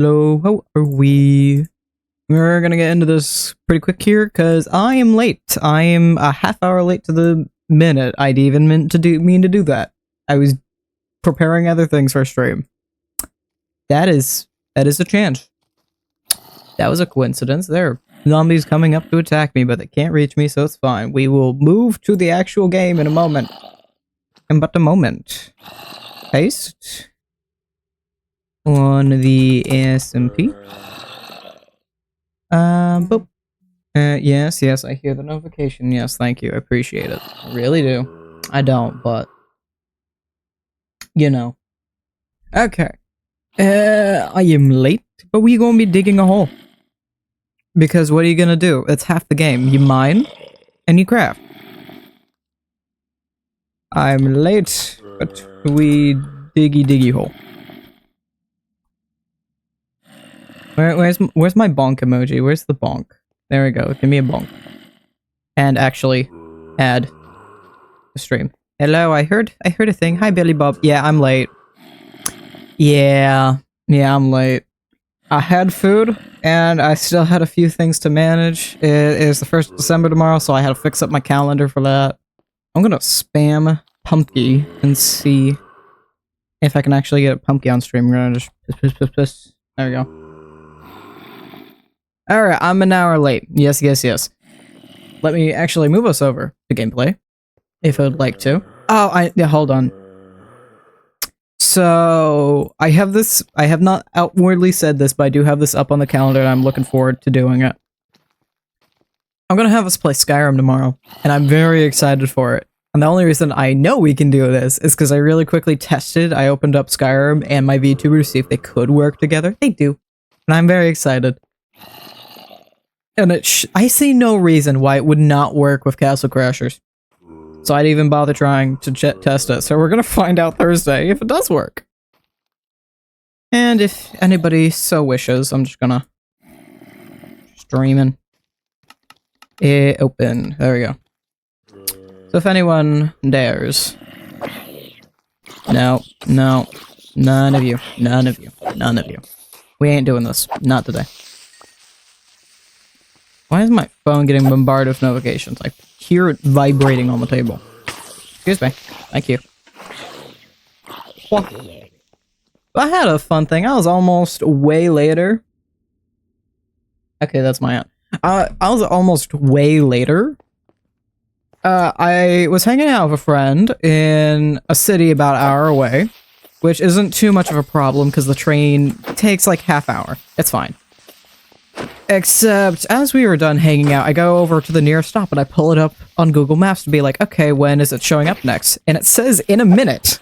Hello, how are we? We're gonna get into this pretty quick here, because I am late. I am a half hour late to the minute. I'd even mean to do that. I was preparing other things for stream. That is a chance. That was a coincidence. There are zombies coming up to attack me, but they can't reach me, so it's fine. We will move to the actual game in a moment. But a moment. Paste. On the SMP. Boop. Yes, I hear the notification. Yes, thank you. I appreciate it. I really do. I don't, but you know. Okay. I am late, but we gonna be digging a hole. Because what are you gonna do? It's half the game. You mine and you craft. I'm late, but we diggy hole. Where's my bonk emoji? Where's the bonk? There we go. Give me a bonk. And actually, add the stream. Hello, I heard a thing. Hi, Billy Bob. Yeah, I'm late. Yeah, I'm late. I had food, and I still had a few things to manage. It is the 1st of December tomorrow, so I had to fix up my calendar for that. I'm gonna spam Pumpkin and see if I can actually get Pumpkin on stream. I'm gonna just piss. There we go. Alright, I'm an hour late. Yes. Let me actually move us over to gameplay, if I would like to. Oh, yeah, hold on. So, I have not outwardly said this, but I do have this up on the calendar, and I'm looking forward to doing it. I'm gonna have us play Skyrim tomorrow, and I'm very excited for it. And the only reason I know we can do this is because I really quickly tested. I opened up Skyrim and my VTuber to see if they could work together. They do. And I'm very excited. And I see no reason why it would not work with Castle Crashers. So I'd even bother trying to test it. So we're gonna find out Thursday if it does work. And if anybody so wishes, I'm just gonna streaming it open. There we go. So if anyone dares. No. None of you. We ain't doing this. Not today. Why is my phone getting bombarded with notifications? I hear it vibrating on the table. Excuse me. Thank you. Well, I had a fun thing. I was almost way later. Okay, that's my aunt. I was almost way later. I was hanging out with a friend in a city about an hour away, which isn't too much of a problem because the train takes like half hour. It's fine. Except, as we were done hanging out, I go over to the nearest stop and I pull it up on Google Maps to be like, okay, when is it showing up next? And it says in a minute.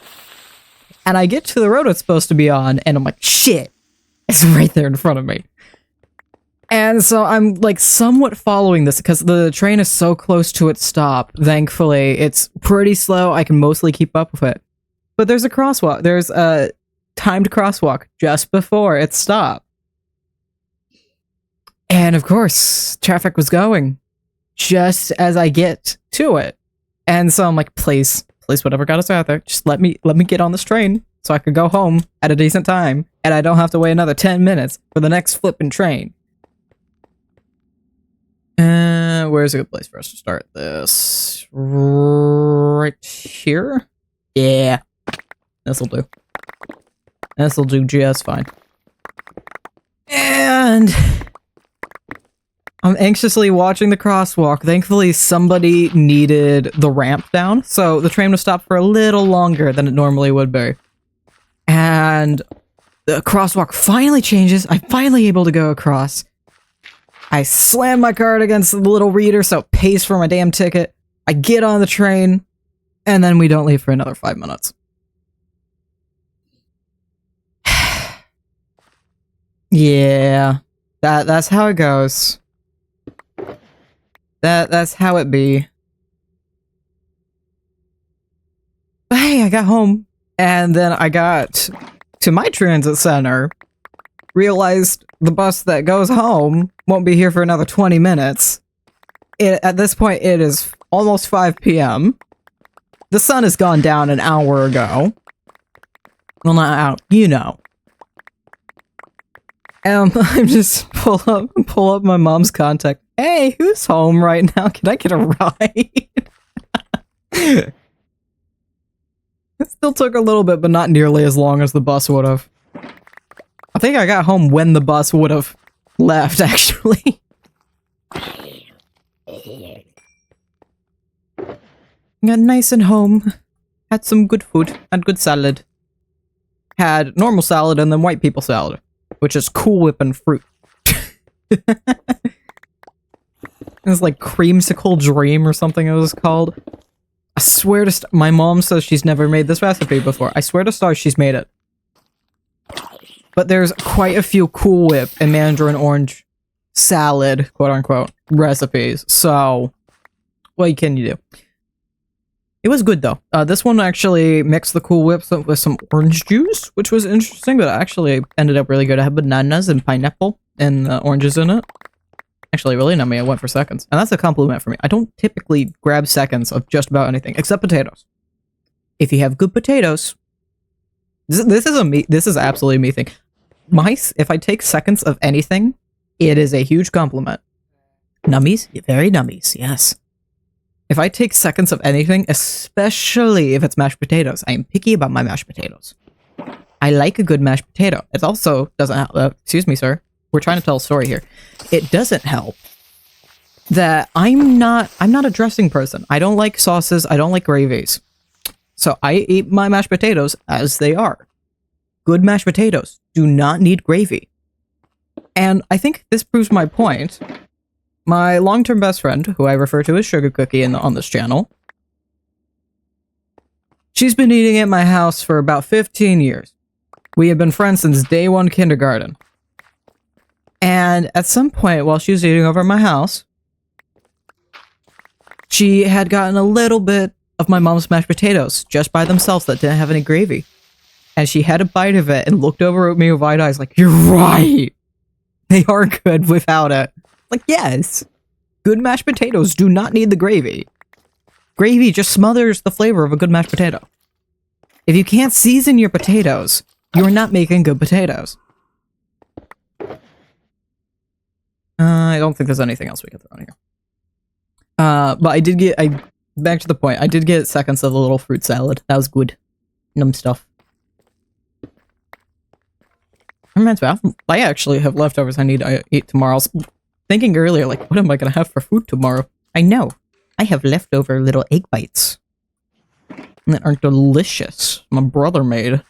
And I get to the road it's supposed to be on, and I'm like, shit, it's right there in front of me. And so I'm like somewhat following this because the train is so close to its stop. Thankfully, it's pretty slow. I can mostly keep up with it. But there's a crosswalk. There's a timed crosswalk just before it stopped. And of course, traffic was going just as I get to it. And so I'm like, please, whatever got us out there, just let me get on this train so I could go home at a decent time and I don't have to wait another 10 minutes for the next flipping train. Where's a good place for us to start this? Right here? Yeah. This'll do. This'll do just fine. And I'm anxiously watching the crosswalk. Thankfully, somebody needed the ramp down, so the train was stopped for a little longer than it normally would be. And the crosswalk finally changes. I'm finally able to go across. I slam my card against the little reader so it pays for my damn ticket. I get on the train, and then we don't leave for another 5 minutes. Yeah, that's how it goes. That's how it be. But hey, I got home, and then I got to my transit center, realized the bus that goes home won't be here for another 20 minutes. At this point, it is almost 5 p.m. The sun has gone down an hour ago. Well, not out, you know. I'm just pull up my mom's contact. Hey, who's home right now? Can I get a ride? It still took a little bit, but not nearly as long as the bus would have. I think I got home when the bus would have left, actually. Got nice and home. Had some good food. Had good salad. Had normal salad and then white people salad, which is Cool Whip and fruit. It's like Creamsicle Dream or something it was called. I swear to my mom says she's never made this recipe before. I swear to stars she's made it. But there's quite a few Cool Whip and mandarin orange salad, quote unquote, recipes. So, what can you do? It was good though. This one actually mixed the Cool Whip with some orange juice, which was interesting, but it actually ended up really good. I had bananas and pineapple and oranges in it. Actually, really nummy. I went for seconds. And that's a compliment for me. I don't typically grab seconds of just about anything, except potatoes. If you have good potatoes, this is absolutely me thing. If I take seconds of anything, it is a huge compliment. Nummies? Very nummies, yes. If I take seconds of anything, especially if it's mashed potatoes, I am picky about my mashed potatoes. I like a good mashed potato. It also doesn't help, excuse me, sir. We're trying to tell a story here. It doesn't help that I'm not a dressing person. I don't like sauces. I don't like gravies. So I eat my mashed potatoes as they are. Good mashed potatoes do not need gravy. And I think this proves my point. My long-term best friend, who I refer to as Sugar Cookie on this channel, she's been eating at my house for about 15 years. We have been friends since day one kindergarten. And at some point, while she was eating over at my house, she had gotten a little bit of my mom's mashed potatoes just by themselves that didn't have any gravy. And she had a bite of it and looked over at me with wide eyes like, "You're right! They are good without it." Like, yes, good mashed potatoes do not need the gravy. Gravy just smothers the flavor of a good mashed potato. If you can't season your potatoes, you're not making good potatoes. I don't think there's anything else we can throw in here. But back to the point, I did get seconds of the little fruit salad. That was good. Num stuff. I actually have leftovers I need to eat tomorrow. I was thinking earlier, like, what am I gonna have for food tomorrow? I know. I have leftover little egg bites. That are delicious. My brother made.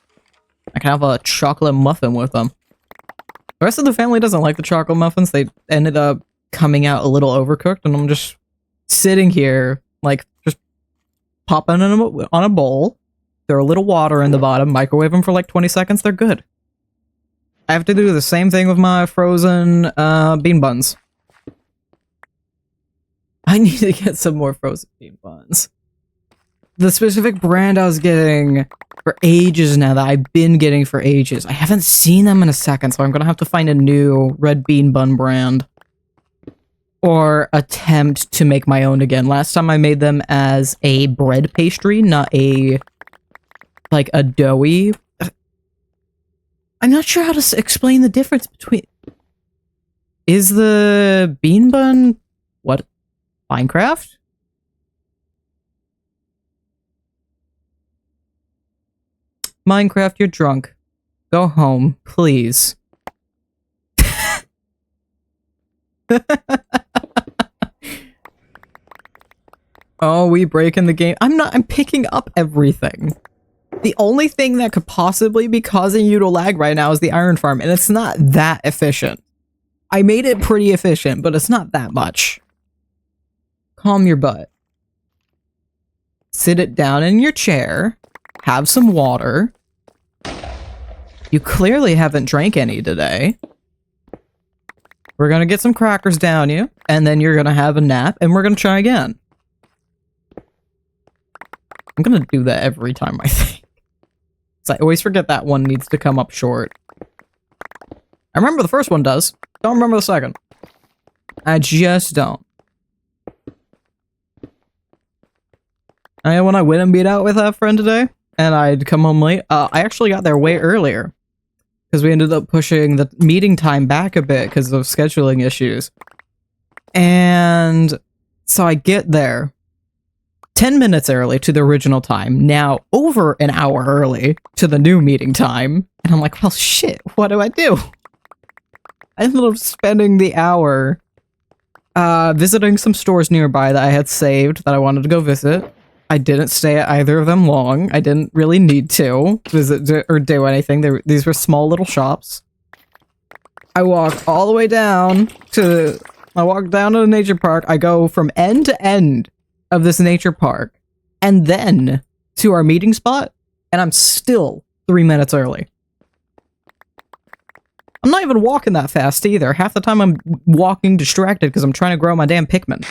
I can have a chocolate muffin with them. The rest of the family doesn't like the chocolate muffins. They ended up coming out a little overcooked, and I'm just sitting here, like, just popping them on a bowl, throw a little water in the bottom, microwave them for like 20 seconds, they're good. I have to do the same thing with my frozen bean buns. I need to get some more frozen bean buns. The specific brand I was getting for ages now, that I've been getting for ages, I haven't seen them in a second, so I'm gonna have to find a new red bean bun brand. Or attempt to make my own again. Last time I made them as a bread pastry, not a, like, a doughy. I'm not sure how to explain the difference between... Is the bean bun... what? Minecraft? Minecraft, you're drunk. Go home, please. Oh, we breaking the game. I'm picking up everything. The only thing that could possibly be causing you to lag right now is the iron farm, and it's not that efficient. I made it pretty efficient, but it's not that much. Calm your butt. Sit it down in your chair. Have some water. You clearly haven't drank any today. We're gonna get some crackers down you, and then you're gonna have a nap, and we're gonna try again. I'm gonna do that every time, I think. So I always forget that one needs to come up short. I remember the first one does. Don't remember the second. I just don't. When I went and meet out with that friend today, and I'd come home late, I actually got there way earlier. because we ended up pushing the meeting time back a bit because of scheduling issues. And so I get there 10 minutes early to the original time, now over an hour early to the new meeting time. And I'm like, well, shit, what do? I ended up spending the hour visiting some stores nearby that I had saved that I wanted to go visit. I didn't stay at either of them long. I didn't really need to visit or do anything. These were small little shops. I walked all the way down to... I walk down to the nature park. I go from end to end of this nature park and then to our meeting spot, and I'm still 3 minutes early. I'm not even walking that fast either. Half the time I'm walking distracted because I'm trying to grow my damn Pikmin.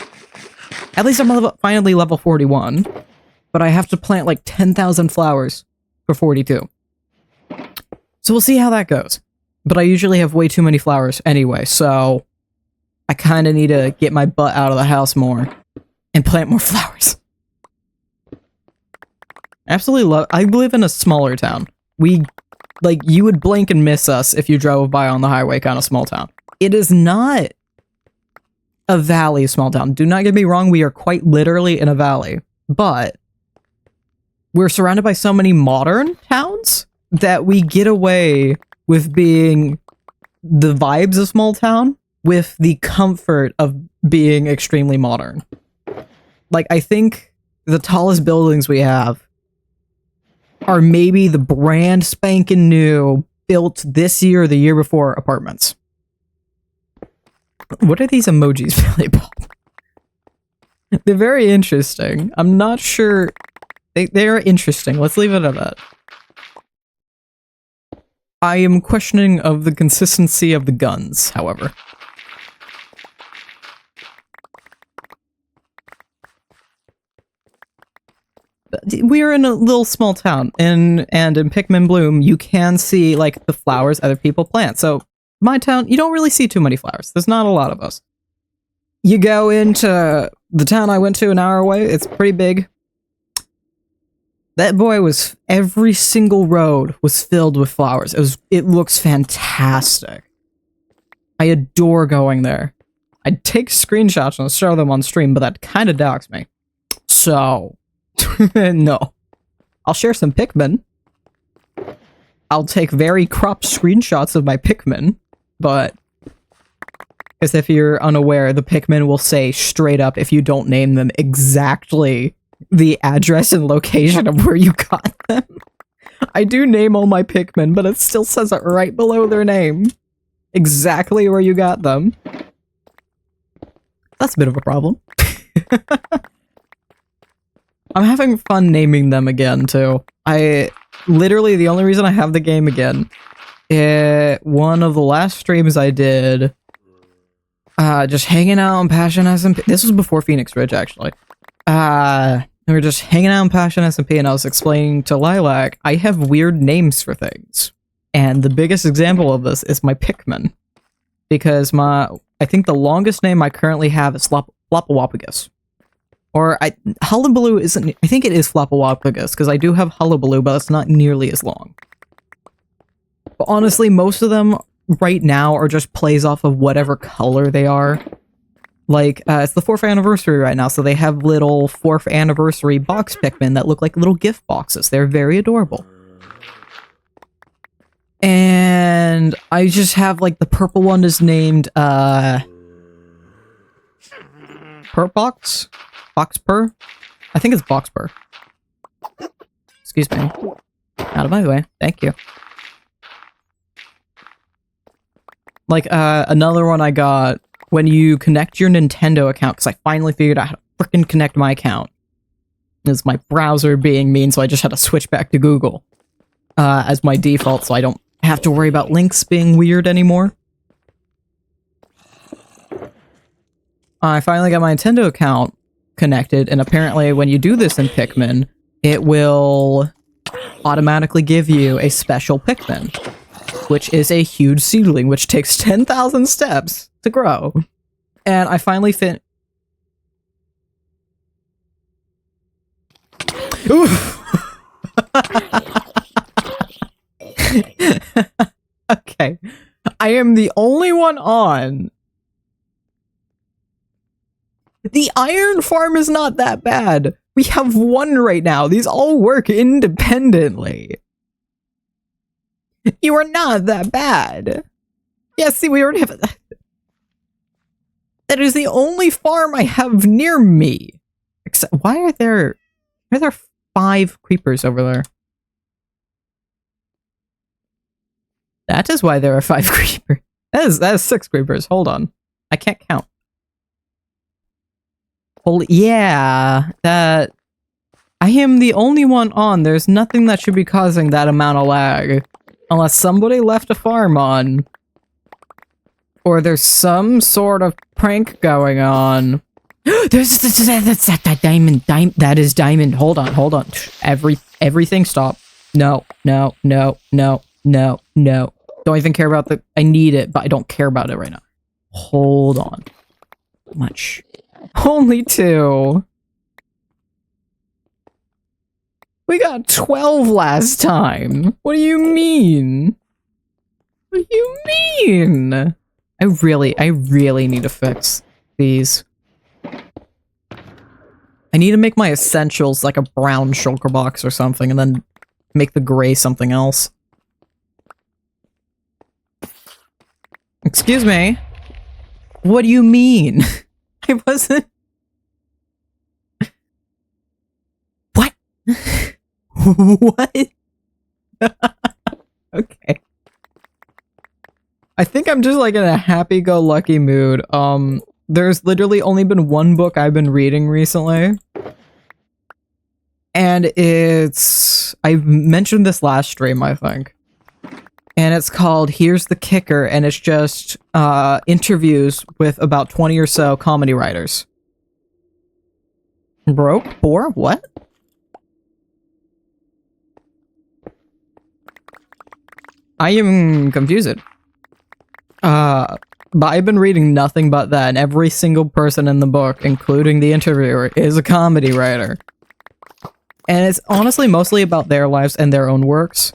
At least I'm finally level 41, but I have to plant like 10,000 flowers for 42. So we'll see how that goes. But I usually have way too many flowers anyway, so I kind of need to get my butt out of the house more and plant more flowers. Absolutely love... I live in a smaller town. You would blink and miss us if you drove by on the highway kind of small town. It is not a valley small town. Do not get me wrong, we are quite literally in a valley. But we're surrounded by so many modern towns that we get away with being the vibes of small town with the comfort of being extremely modern. Like, I think the tallest buildings we have are maybe the brand spanking new, built this year or the year before apartments. What are these emojis, Billy Bob? They're very interesting. I'm not sure... They're interesting. Let's leave it at that. I am questioning of the consistency of the guns, however. We're in a little small town, and in Pikmin Bloom, you can see, like, the flowers other people plant. So, my town, you don't really see too many flowers. There's not a lot of us. You go into the town I went to an hour away, it's pretty big. That boy was... every single road was filled with flowers. It looks fantastic. I adore going there. I'd take screenshots and show them on stream, but that kind of docks me. So... no. I'll share some Pikmin. I'll take very cropped screenshots of my Pikmin, but... because if you're unaware, the Pikmin will say straight up, if you don't name them, exactly the address and location of where you got them. I do name all my Pikmin, but it still says it right below their name. Exactly where you got them. That's a bit of a problem. I'm having fun naming them again, too. Literally, the only reason I have the game again, one of the last streams I did, just hanging out on Passion SMP. This was before Phoenix Ridge, actually. We were just hanging out on Passion SMP, and I was explaining to Lilac, I have weird names for things. And the biggest example of this is my Pikmin. Because I think the longest name I currently have is Flopawapagus. Or, Hullabaloo isn't... I think it is Flopawapagus, because I do have Hullabaloo, but it's not nearly as long. But honestly, most of them right now are just plays off of whatever color they are. Like, it's the 4th anniversary right now, so they have little 4th anniversary box Pikmin that look like little gift boxes. They're very adorable. And I just have, like, the purple one is named, Purbox? Boxpur? I think it's Boxpur. Excuse me. Out of my way. Thank you. Like, another one I got, when you connect your Nintendo account, because I finally figured out how to frickin' connect my account. Is my browser being mean, so I just had to switch back to Google as my default, so I don't have to worry about links being weird anymore. I finally got my Nintendo account connected, and apparently when you do this in Pikmin, it will automatically give you a special Pikmin, which is a huge seedling, which takes 10,000 steps to grow. And I finally Okay. I am the only one on. The iron farm is not that bad. We have one right now. These all work independently. You are not that bad. Yeah, see, we already have... That is the only farm I have near me. Except, why are there 5 creepers over there? That is why there are 5 creepers. That is 6 creepers. Hold on. I can't count. Holy, yeah, that... I am the only one on. There's nothing that should be causing that amount of lag. Unless somebody left a farm on. Or there's some sort of prank going on. That's that diamond. That is diamond. Hold on. Everything stop. No. Don't even care about the... I need it, but I don't care about it right now. Hold on. Much. Only 2. We got 12 last time. What do you mean? What do you mean? I really need to fix these. I need to make my essentials like a brown shulker box or something, and then make the gray something else. Excuse me? What do you mean? I wasn't... What? What? Okay. I think I'm just like in a happy-go-lucky mood. There's literally only been one book I've been reading recently. And it's... I mentioned this last stream, I think. And it's called Here's the Kicker, and it's just interviews with about 20 or so comedy writers. Broke? Poor? What? I am confused. But I've been reading nothing but that, and every single person in the book, including the interviewer, is a comedy writer. And it's honestly mostly about their lives and their own works.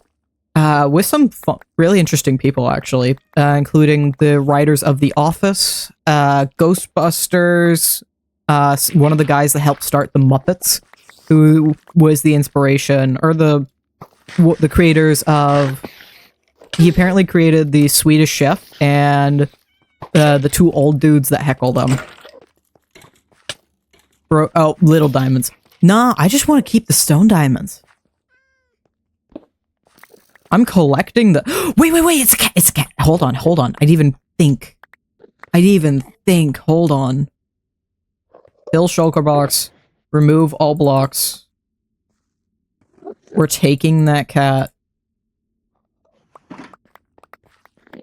With some really interesting people, actually, including the writers of The Office, Ghostbusters, one of the guys that helped start The Muppets, who was the inspiration, or the creators of... He apparently created the Swedish Chef, and the 2 old dudes that heckle them. Oh, little diamonds. Nah, I just want to keep the stone diamonds. I'm collecting the... Wait, it's a cat. Hold on. I didn't even think. Hold on. Fill shulker box. Remove all blocks. We're taking that cat.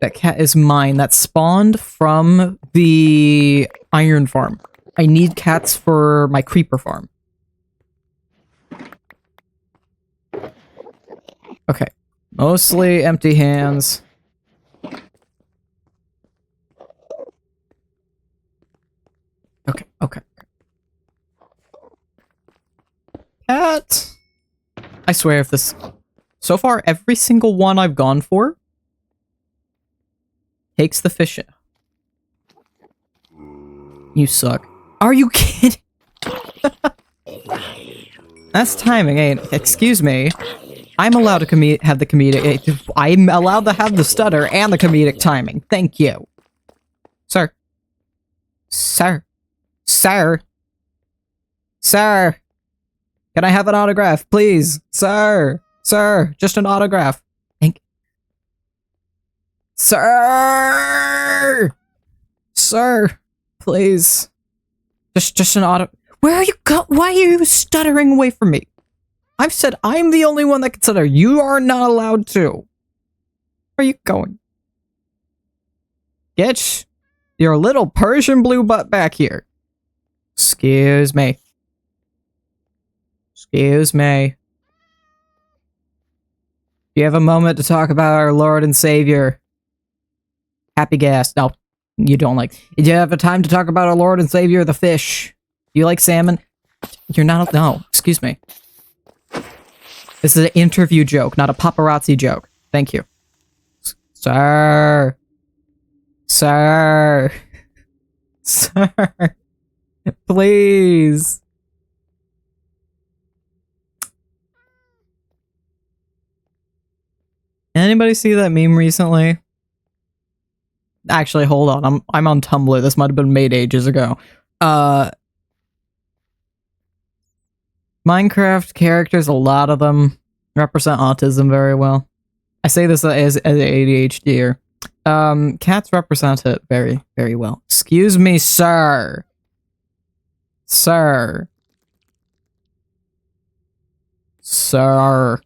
That cat is mine. That spawned from the iron farm. I need cats for my creeper farm. Okay. Mostly empty hands. Okay. Cat! I swear if this... So far, every single one I've gone for takes the fish. You suck. Are you kidding? That's timing, ain't it? Excuse me. I'm allowed to have the comedic... I'm allowed to have the stutter and the comedic timing. Thank you. Sir. Can I have an autograph, please? Sir, just an autograph. Sir, please. Just an auto... Where are you why are you stuttering away from me? I've said I'm the only one that can stutter. You are not allowed to. Where are you going? Get your little Persian blue butt back here. Excuse me. Do you have a moment to talk about our Lord and Savior? Happy Gas. No, you don't like... Do you have a time to talk about our Lord and Savior, the fish? Do you like salmon? You're not... No, excuse me. This is an interview joke, not a paparazzi joke. Thank you. Sir. Sir. Sir. Please. Anybody see that meme recently? Actually, hold on. I'm on Tumblr. This might have been made ages ago. Minecraft characters, a lot of them represent autism very well. I say this as an ADHDer. Cats represent it very, very well. Excuse me, sir. Sir. Sir.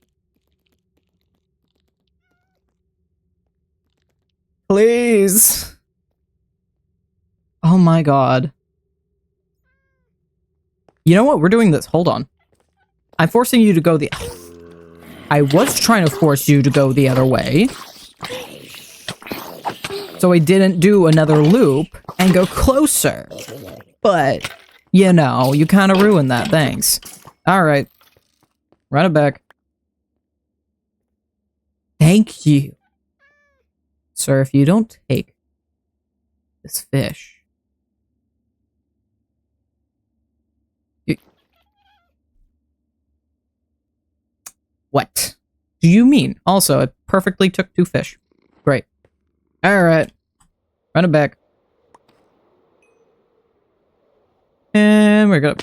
Please. Oh my god. You know what? We're doing this. Hold on. I'm forcing you to go the... I was trying to force you to go the other way. So I didn't do another loop and go closer. But, you know, you kind of ruined that. Thanks. Alright. Run it back. Thank you. Sir, if you don't take this fish... What do you mean? Also, it perfectly took 2 fish. Great. Alright. Run it back. And we're gonna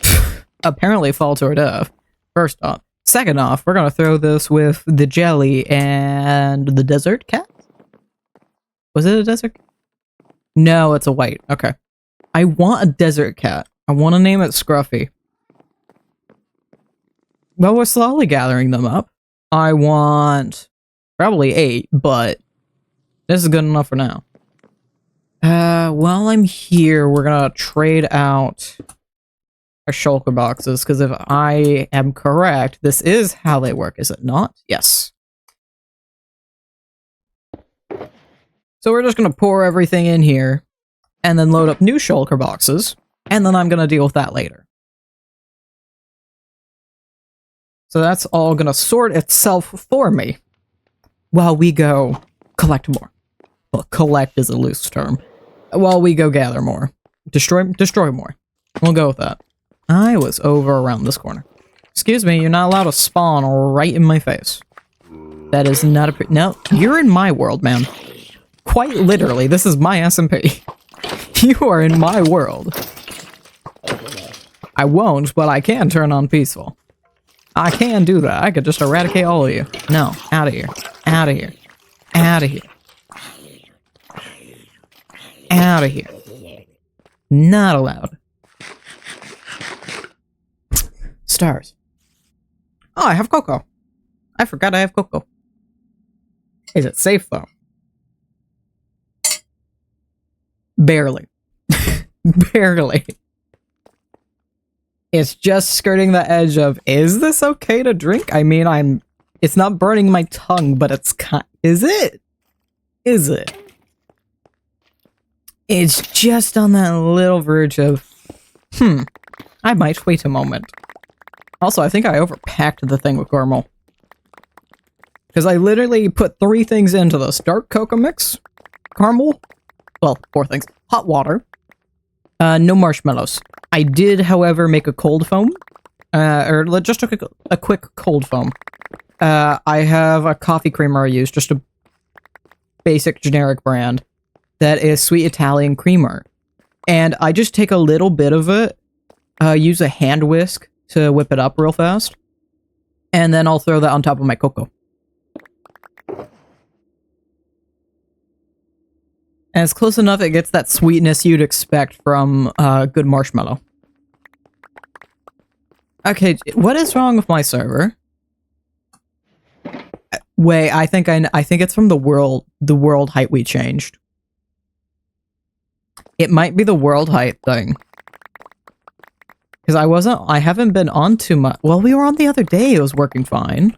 apparently fall to our death. First off. Second off, we're gonna throw this with the jelly and the desert cat? Was it a desert? No, it's a white. Okay. I want a desert cat. I want to name it Scruffy. Well, we're slowly gathering them up. I want probably 8, but this is good enough for now. While I'm here, we're gonna trade out our shulker boxes, because if I am correct, this is how they work, is it not? Yes. So we're just gonna pour everything in here, and then load up new shulker boxes, and then I'm gonna deal with that later. So that's all gonna sort itself for me while we go collect more. Well, collect is a loose term. While we go gather more. Destroy more. We'll go with that. I was over around this corner. Excuse me, you're not allowed to spawn right in my face. That is not a... No, you're in my world, man. Quite literally, this is my SMP. You are in my world. I won't, but I can turn on peaceful. I can do that. I could just eradicate all of you. No, out of here. Out of here. Out of here. Out of here. Not allowed. Stars. Oh, I have cocoa. I forgot I have cocoa. Is it safe, though? Barely. Barely. It's just skirting the edge of, is this okay to drink? I mean, it's not burning my tongue, but it's is it? Is it? It's just on that little verge of, I might wait a moment. Also, I think I overpacked the thing with caramel. Because I literally put 3 things into this. Dark cocoa mix, caramel, well, 4 things, hot water, no marshmallows. I did, however, make a cold foam, or just took a quick cold foam. I have a coffee creamer I use, just a basic generic brand, that is sweet Italian creamer. And I just take a little bit of it, use a hand whisk to whip it up real fast, and then I'll throw that on top of my cocoa. And it's close enough it gets that sweetness you'd expect from good marshmallow. Okay, what is wrong with my server? Wait, I think it's from the world height we changed. It might be the world height thing. Because I haven't been on too much. Well, we were on the other day, it was working fine.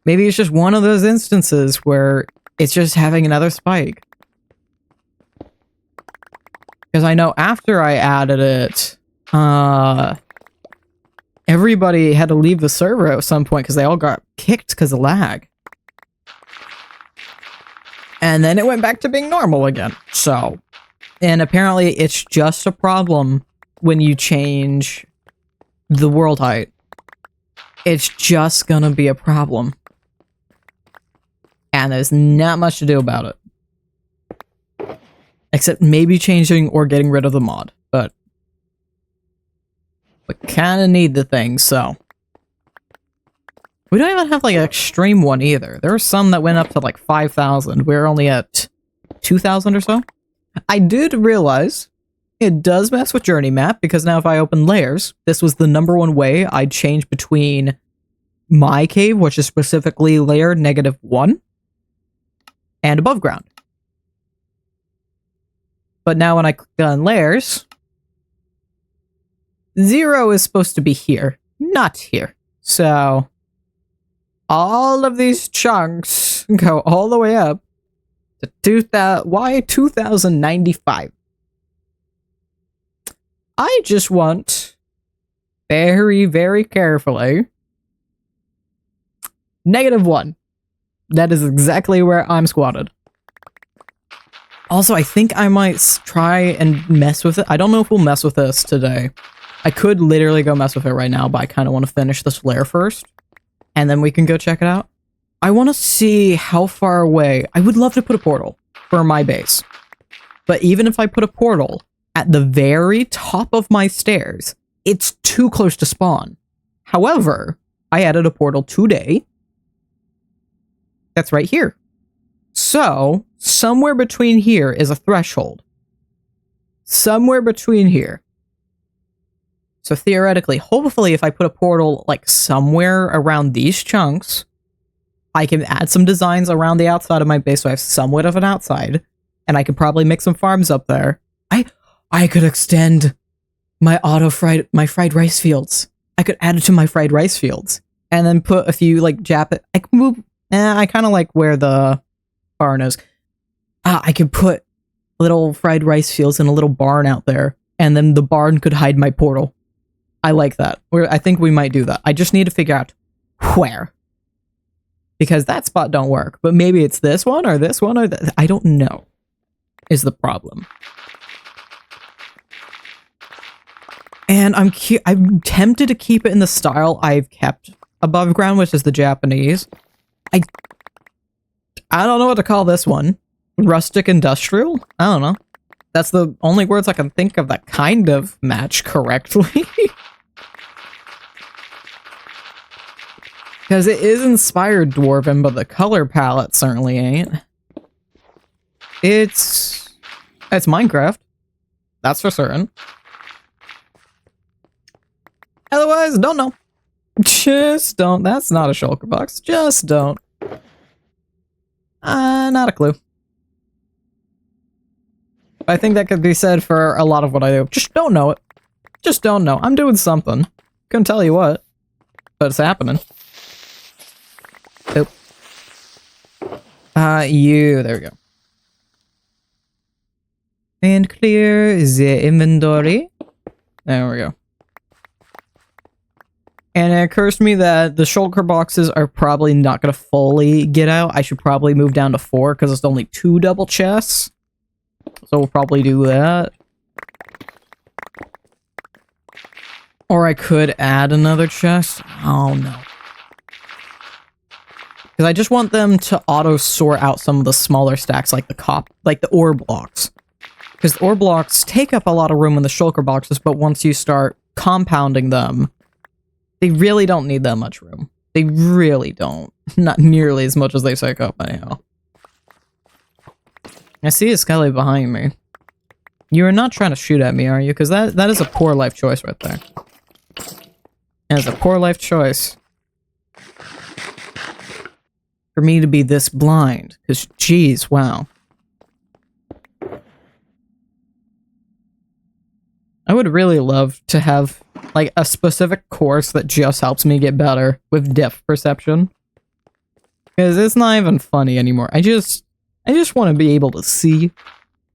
Maybe it's just one of those instances where it's just having another spike. Because I know after I added it, everybody had to leave the server at some point because they all got kicked because of lag. And then it went back to being normal again. So, and apparently it's just a problem when you change the world height. It's just gonna be a problem. And there's not much to do about it. Except maybe changing or getting rid of the mod. But we kinda need the thing, so. We don't even have like an extreme one either. There are some that went up to like 5,000. We're only at 2,000 or so. I did realize it does mess with journey map, because now if I open layers, this was the #1 way I'd change between my cave, which is specifically layer -1, and above ground. But now when I click on layers, 0 is supposed to be here, not here. So all of these chunks go all the way up to 2095. I just want very, very carefully -1. That is exactly where I'm squatted. Also, I think I might try and mess with it. I don't know if we'll mess with this today. I could literally go mess with it right now, but I kind of want to finish this layer first. And then we can go check it out. I want to see how far away. I would love to put a portal for my base. But even if I put a portal at the very top of my stairs, it's too close to spawn. However, I added a portal today. That's right here. So, somewhere between here is a threshold. Somewhere between here. So theoretically, hopefully if I put a portal like somewhere around these chunks, I can add some designs around the outside of my base so I have somewhat of an outside, and I could probably make some farms up there. I could extend my fried rice fields. I could add it to my fried rice fields, and then put a few like I could move. I kind of like where the barn is. I could put little fried rice fields in a little barn out there, and then the barn could hide my portal. I like that. I think we might do that. I just need to figure out where. Because that spot don't work. But maybe it's this one or this one or that. I don't know. Is the problem. And I'm tempted to keep it in the style I've kept above ground, which is the Japanese. I don't know what to call this one. Rustic industrial? I don't know. That's the only words I can think of that kind of match correctly. Because it is inspired Dwarven, but the color palette certainly ain't. It's Minecraft. That's for certain. Otherwise, don't know. Just don't. That's not a shulker box. Just don't. Not a clue. I think that could be said for a lot of what I do. Just don't know it. Just don't know. I'm doing something. Couldn't tell you what. But it's happening. Oop. There we go. And clear the inventory. There we go. And it occurs to me that the shulker boxes are probably not going to fully get out. I should probably move down to 4 because it's only 2 double chests. So we'll probably do that. Or I could add another chest. Oh no. Because I just want them to auto-sort out some of the smaller stacks like the ore blocks. Because the ore blocks take up a lot of room in the shulker boxes, but once you start compounding them, they really don't need that much room. They really don't. Not nearly as much as they take up anyhow. I see a skelly behind me. You are not trying to shoot at me, are you? Because that is a poor life choice right there. That is a poor life choice. For me to be this blind. Because, geez, wow. I would really love to have, like, a specific course that just helps me get better with depth perception. Because it's not even funny anymore. I just want to be able to see.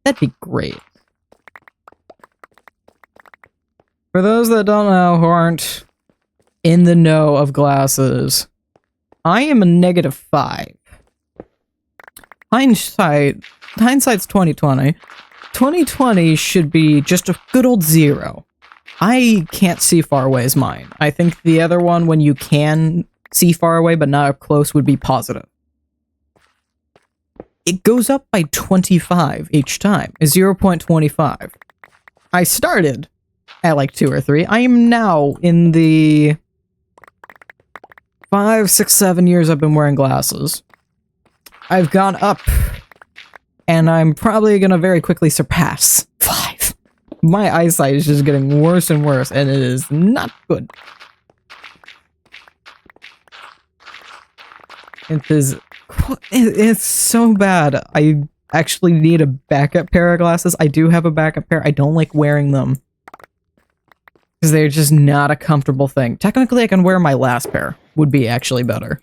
That'd be great. For those that don't know, who aren't in the know of glasses, I am a -5. hindsight's 2020. 2020 should be just a good old 0. I can't see far away is mine. I think the other one, when you can see far away but not up close, would be positive. It goes up by 25 each time, 0.25. I started at like 2 or 3. I am now in the 5, 6, 7 years I've been wearing glasses. I've gone up, and I'm probably gonna very quickly surpass 5. My eyesight is just getting worse and worse, and it is not good. It's so bad. I actually need a backup pair of glasses. I do have a backup pair. I don't like wearing them, because they're just not a comfortable thing. Technically, I can wear my last pair. Would be actually better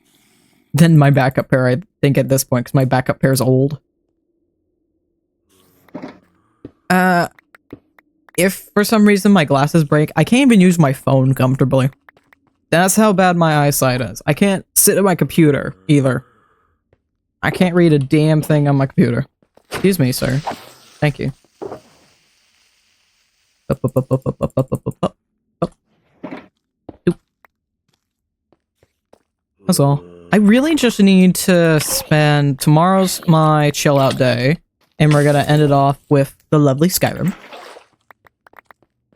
than my backup pair, I think, at this point, because my backup pair is old. If for some reason my glasses break, I can't even use my phone comfortably. That's how bad my eyesight is. I can't sit at my computer, either. I can't read a damn thing on my computer. Excuse me, sir. Thank you. That's all. I really just need to spend... Tomorrow's my chill out day, and we're gonna end it off with the lovely Skyrim.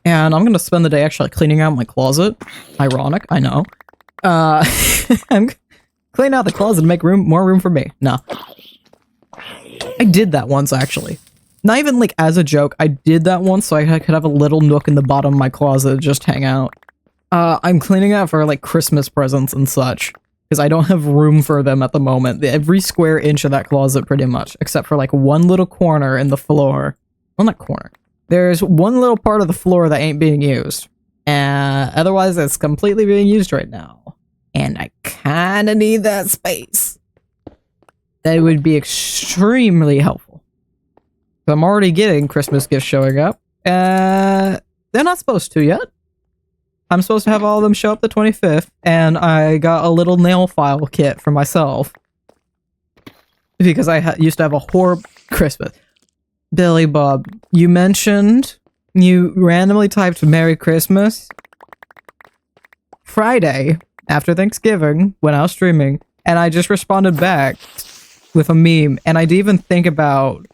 And I'm gonna spend the day actually cleaning out my closet. Ironic, I know. I'm cleaning out the closet to make more room for me. No. I did that once, actually. Not even, like, as a joke. I did that once so I could have a little nook in the bottom of my closet to just hang out. I'm cleaning out for, like, Christmas presents and such, because I don't have room for them at the moment. Every square inch of that closet, pretty much, except for, like, one little corner in the floor. Well, not corner. There's one little part of the floor that ain't being used. Otherwise, it's completely being used right now. And I kinda need that space. That would be extremely helpful. I'm already getting Christmas gifts showing up. They're not supposed to yet. I'm supposed to have all of them show up the 25th, and I got a little nail file kit for myself. Because I used to have a horrible Christmas. Billy Bob, you mentioned you randomly typed Merry Christmas Friday after Thanksgiving when I was streaming, and I just responded back with a meme, and I didn't even think about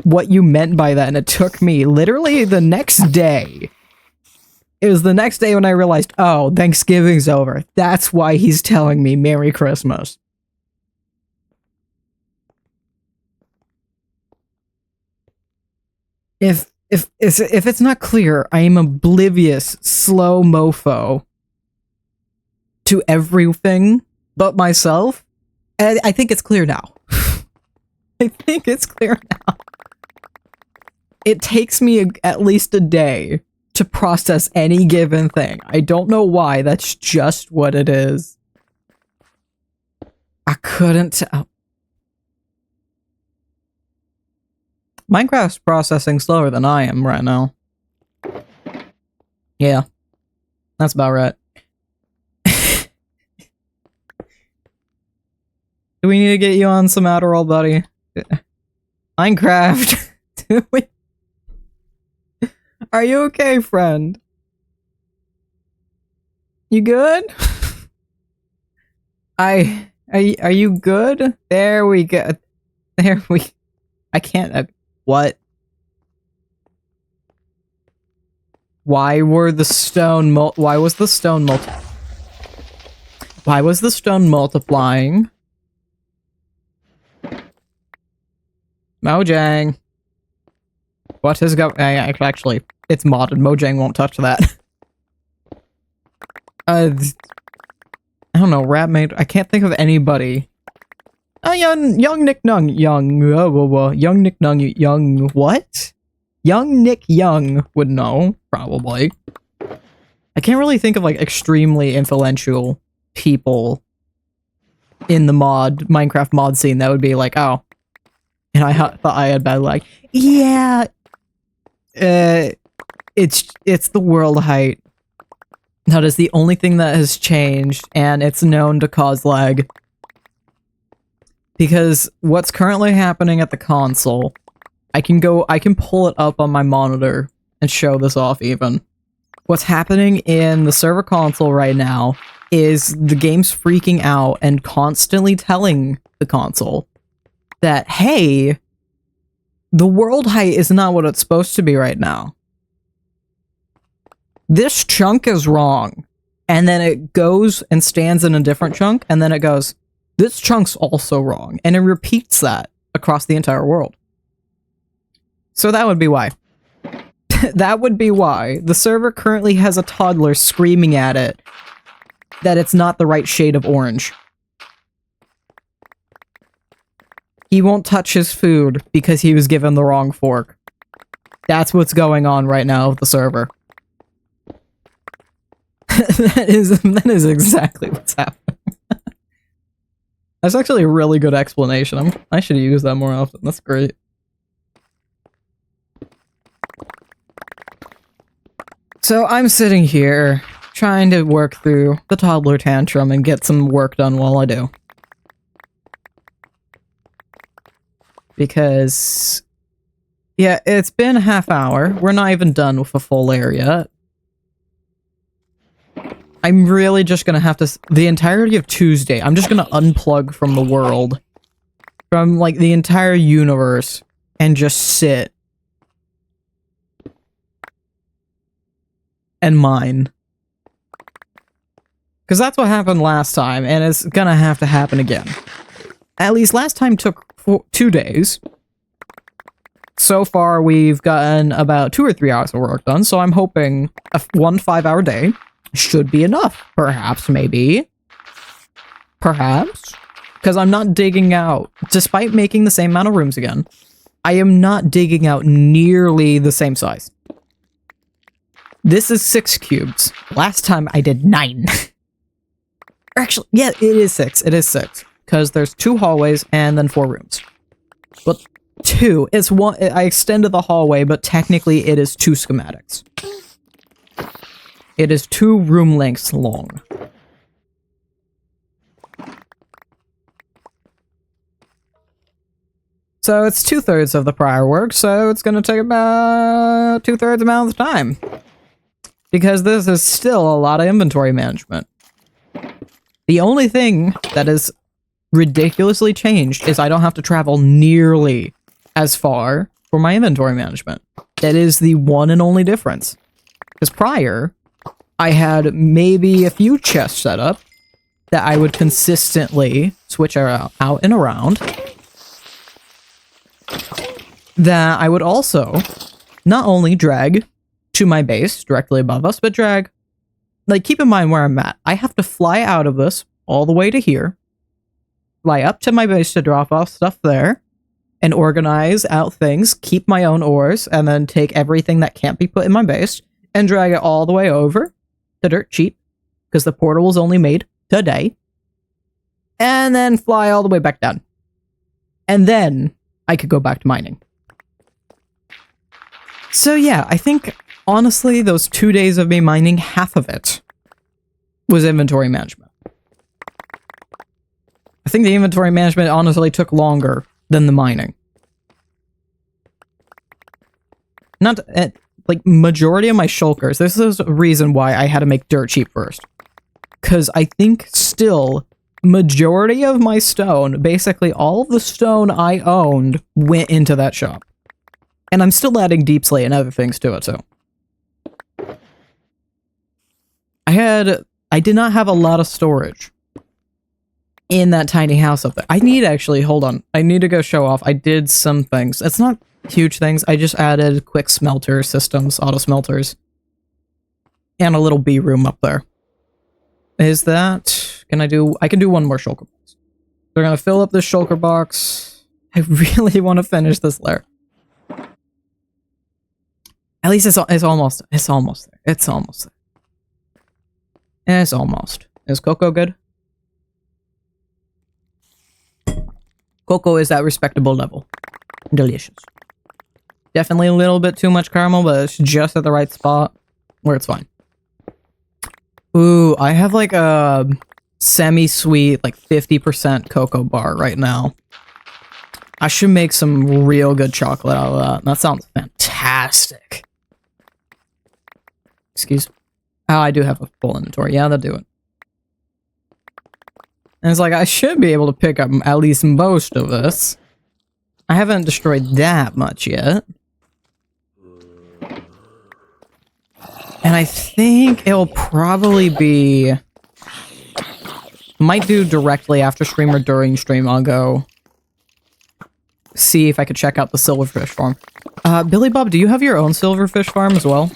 what you meant by that, and it took me literally the next day. It was the next day when I realized, oh, Thanksgiving's over. That's why he's telling me Merry Christmas. If it's not clear, I am oblivious, slow mofo to everything but myself. And I think it's clear now. I think it's clear now. It takes me at least a day to process any given thing. I don't know why, that's just what it is. I couldn't tell. Minecraft's processing slower than I am right now. Yeah. That's about right. Do we need to get you on some Adderall, buddy? Minecraft. Do we? Are you okay, friend? You good? Are you good? There we go. I can't. What? Why were the stone why was the stone multiplying? Mojang. What is actually, it's modded. Mojang won't touch that. I don't know, rap made. I can't think of anybody. Young Nick Young what? Young Nick Young would know, probably. I can't really think of like extremely influential people in the Minecraft mod scene that would be like, oh. And I thought I had bad like, yeah. It's the world height. That is the only thing that has changed, and it's known to cause lag. Because what's currently happening at the console, I can pull it up on my monitor and show this off even. What's happening in the server console right now is the game's freaking out and constantly telling the console that, hey, the world height is not what it's supposed to be right now. This chunk is wrong. And then it goes and stands in a different chunk, and then it goes, this chunk's also wrong. And it repeats that across the entire world. So that would be why. That would be why the server currently has a toddler screaming at it that it's not the right shade of orange. He won't touch his food because he was given the wrong fork. That's what's going on right now with the server. That is exactly what's happening. That's actually a really good explanation. I should use that more often. That's great. So I'm sitting here trying to work through the toddler tantrum and get some work done while I do. Because, yeah, it's been a half hour. We're not even done with a full layer yet. I'm really just gonna have to, the entirety of Tuesday, I'm just gonna unplug from the world, from, like, the entire universe, and just sit. And mine. Because that's what happened last time, and it's gonna have to happen again. At least last time took 2 days. So far, we've gotten about 2 or 3 hours of work done, so I'm hoping one 5-hour day should be enough. Perhaps, maybe. Perhaps. Because I'm not digging out, despite making the same amount of rooms again, I am not digging out nearly the same size. This is 6 cubes. Last time I did 9. Actually, yeah, it is 6. It is 6. Because there's 2 hallways and then 4 rooms. But 2. It's 1. I extended the hallway, but technically it is 2 schematics. It is 2 room lengths long. So it's 2/3 of the prior work, so it's gonna take about 2/3 amount of the time. Because this is still a lot of inventory management. The only thing that is ridiculously changed is I don't have to travel nearly as far for my inventory management. That is the one and only difference. Because prior, I had maybe a few chests set up that I would consistently switch out and around. That I would also not only drag to my base directly above us, but drag, like, keep in mind where I'm at. I have to fly out of this all the way to here, fly up to my base to drop off stuff there, and organize out things, keep my own ores, and then take everything that can't be put in my base and drag it all the way over to Dirt Cheap, because the portal was only made today, and then fly all the way back down. And then I could go back to mining. So yeah, I think, honestly, those 2 days of me mining, half of it was inventory management. I think the inventory management honestly took longer than the mining. Not, like, majority of my shulkers, this is a reason why I had to make Dirt Cheap first. Because I think still, majority of my stone, basically all of the stone I owned, went into that shop. And I'm still adding deep slate and other things to it, too. I did not have a lot of storage in that tiny house up there. I need actually, hold on. I need to go show off. I did some things. It's not huge things. I just added quick smelter systems, auto smelters, and a little B room up there. Is that, I can do one more shulker box. They're gonna fill up this shulker box. I really want to finish this layer. At least it's almost there. It's almost there. It's almost. Is Cocoa good? Cocoa is at respectable level. Delicious. Definitely a little bit too much caramel, but it's just at the right spot where it's fine. Ooh, I have like a semi-sweet, like 50% cocoa bar right now. I should make some real good chocolate out of that. That sounds fantastic. Excuse me. Oh, I do have a full inventory. Yeah, that'll do it. And it's like, I should be able to pick up at least most of this. I haven't destroyed that much yet. And I think it'll probably be... Might do directly after stream or during stream. I'll go see if I could check out the silverfish farm. Billy Bob, do you have your own silverfish farm as well?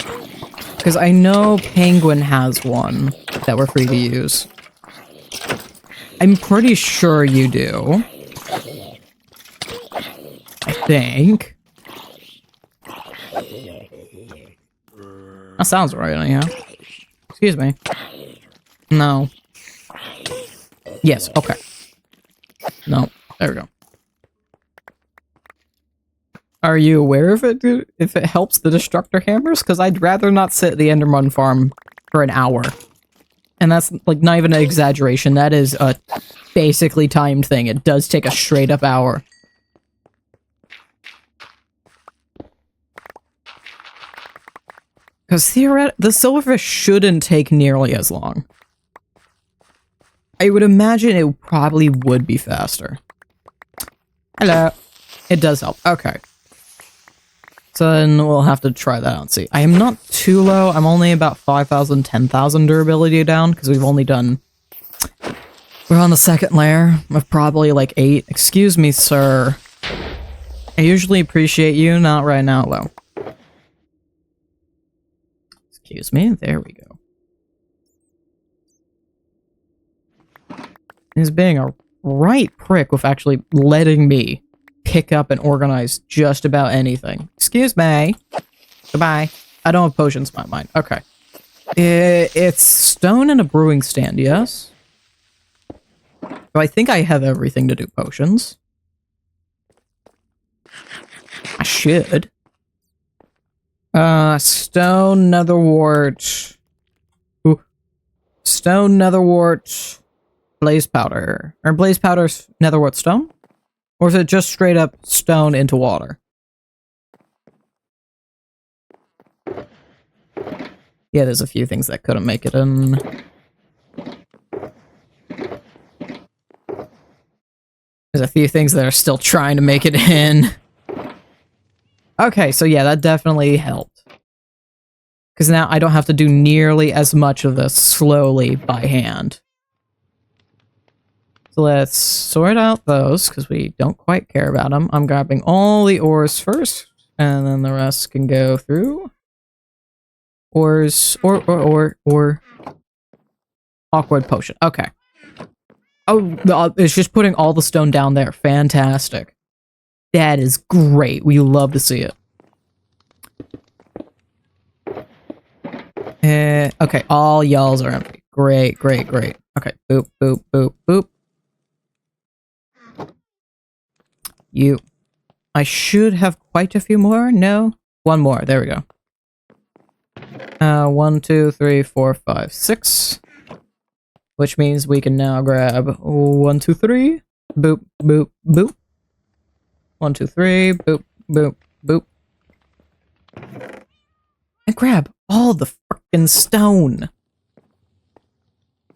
Because I know Penguin has one that we're free to use. I'm pretty sure you do. I think. That sounds right, anyhow. Excuse me. No. Yes, okay. No, there we go. Are you aware of it, dude? If it helps the destructor hammers? Because I'd rather not sit at the Enderman farm for an hour. And that's, like, not even an exaggeration. That is a basically timed thing. It does take a straight-up hour. Because theoretically, the silverfish shouldn't take nearly as long. I would imagine it probably would be faster. Hello. It does help. Okay. So then we'll have to try that out and see. I am not too low. I'm only about 5,000, 10,000 durability down because we've only done... We're on the second layer of probably like 8. Excuse me, sir. I usually appreciate you, not right now, though. Excuse me. There we go. He's being a right prick with actually letting me pick up and organize just about anything. Excuse me. Goodbye. I don't have potions in my mind. Okay. It's stone and a brewing stand, yes? So I think I have everything to do potions. I should. Stone, netherwort. Ooh. Stone, netherwort, blaze powder. Or blaze powder's netherwort stone? Or is it just straight up stone into water? Yeah, there's a few things that couldn't make it in. There's a few things that are still trying to make it in. Okay, so yeah, that definitely helped. Because now I don't have to do nearly as much of this slowly by hand. So let's sort out those, because we don't quite care about them. I'm grabbing all the ores first, and then the rest can go through. Ores, or awkward potion. Okay. Oh, it's just putting all the stone down there. Fantastic. That is great. We love to see it. Okay, all y'alls are empty. Great, great, great. Okay, boop, boop, boop, boop. You. I should have quite a few more. No? One more. There we go. 1, 2, 3, 4, 5, 6. Which means we can now grab 1, 2, 3. Boop, boop, boop. 1, 2, 3. Boop, boop, boop. And grab all the frickin' stone.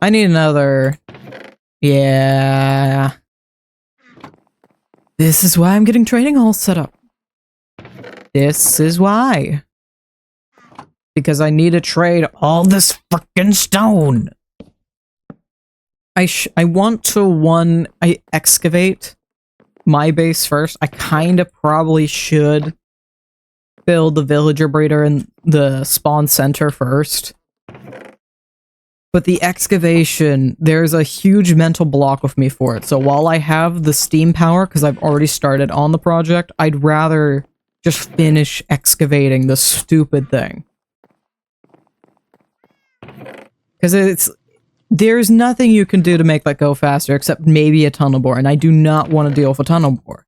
I need another... Yeah... This is why I'm getting training halls set up. This is why. Because I need to trade all this frickin' stone. I want to, I excavate my base first. I kinda probably should build the villager breeder in the spawn center first. But the excavation, there's a huge mental block with me for it. So while I have the steam power, because I've already started on the project, I'd rather just finish excavating the stupid thing. Because there's nothing you can do to make that go faster except maybe a tunnel bore, and I do not want to deal with a tunnel bore.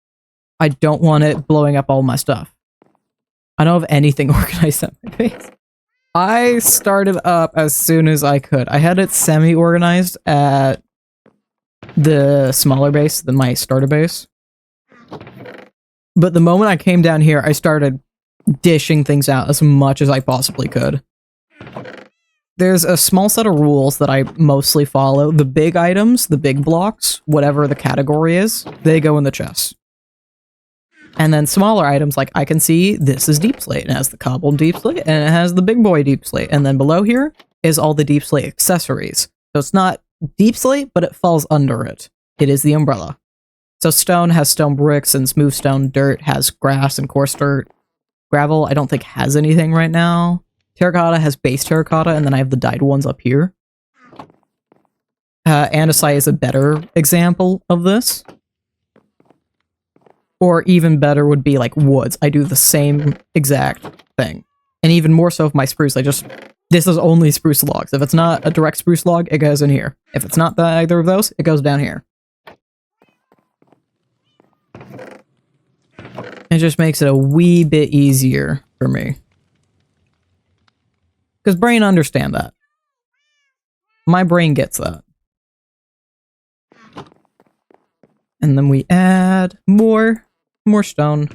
I don't want it blowing up all my stuff. I don't have anything organized at my base. I started up as soon as I could. I had it semi-organized at the smaller base than my starter base. But the moment I came down here, I started dishing things out as much as I possibly could. There's a small set of rules that I mostly follow. The big items, the big blocks, whatever the category is, they go in the chests. And then smaller items, like I can see this is deep slate, and it has the cobbled deep slate, and it has the big boy deep slate. And then below here is all the deep slate accessories. So it's not deep slate, but it falls under it. It is the umbrella. So stone has stone bricks, and smooth stone. Dirt has grass and coarse dirt. Gravel, I don't think has anything right now. Terracotta has base terracotta, and then I have the dyed ones up here. Andesite is a better example of this. Or even better would be like woods. I do the same exact thing. And even more so with my spruce. This is only spruce logs. If it's not a direct spruce log, it goes in here. If it's not either of those, it goes down here. It just makes it a wee bit easier for me. Because brain understand that. My brain gets that. And then we add more stone.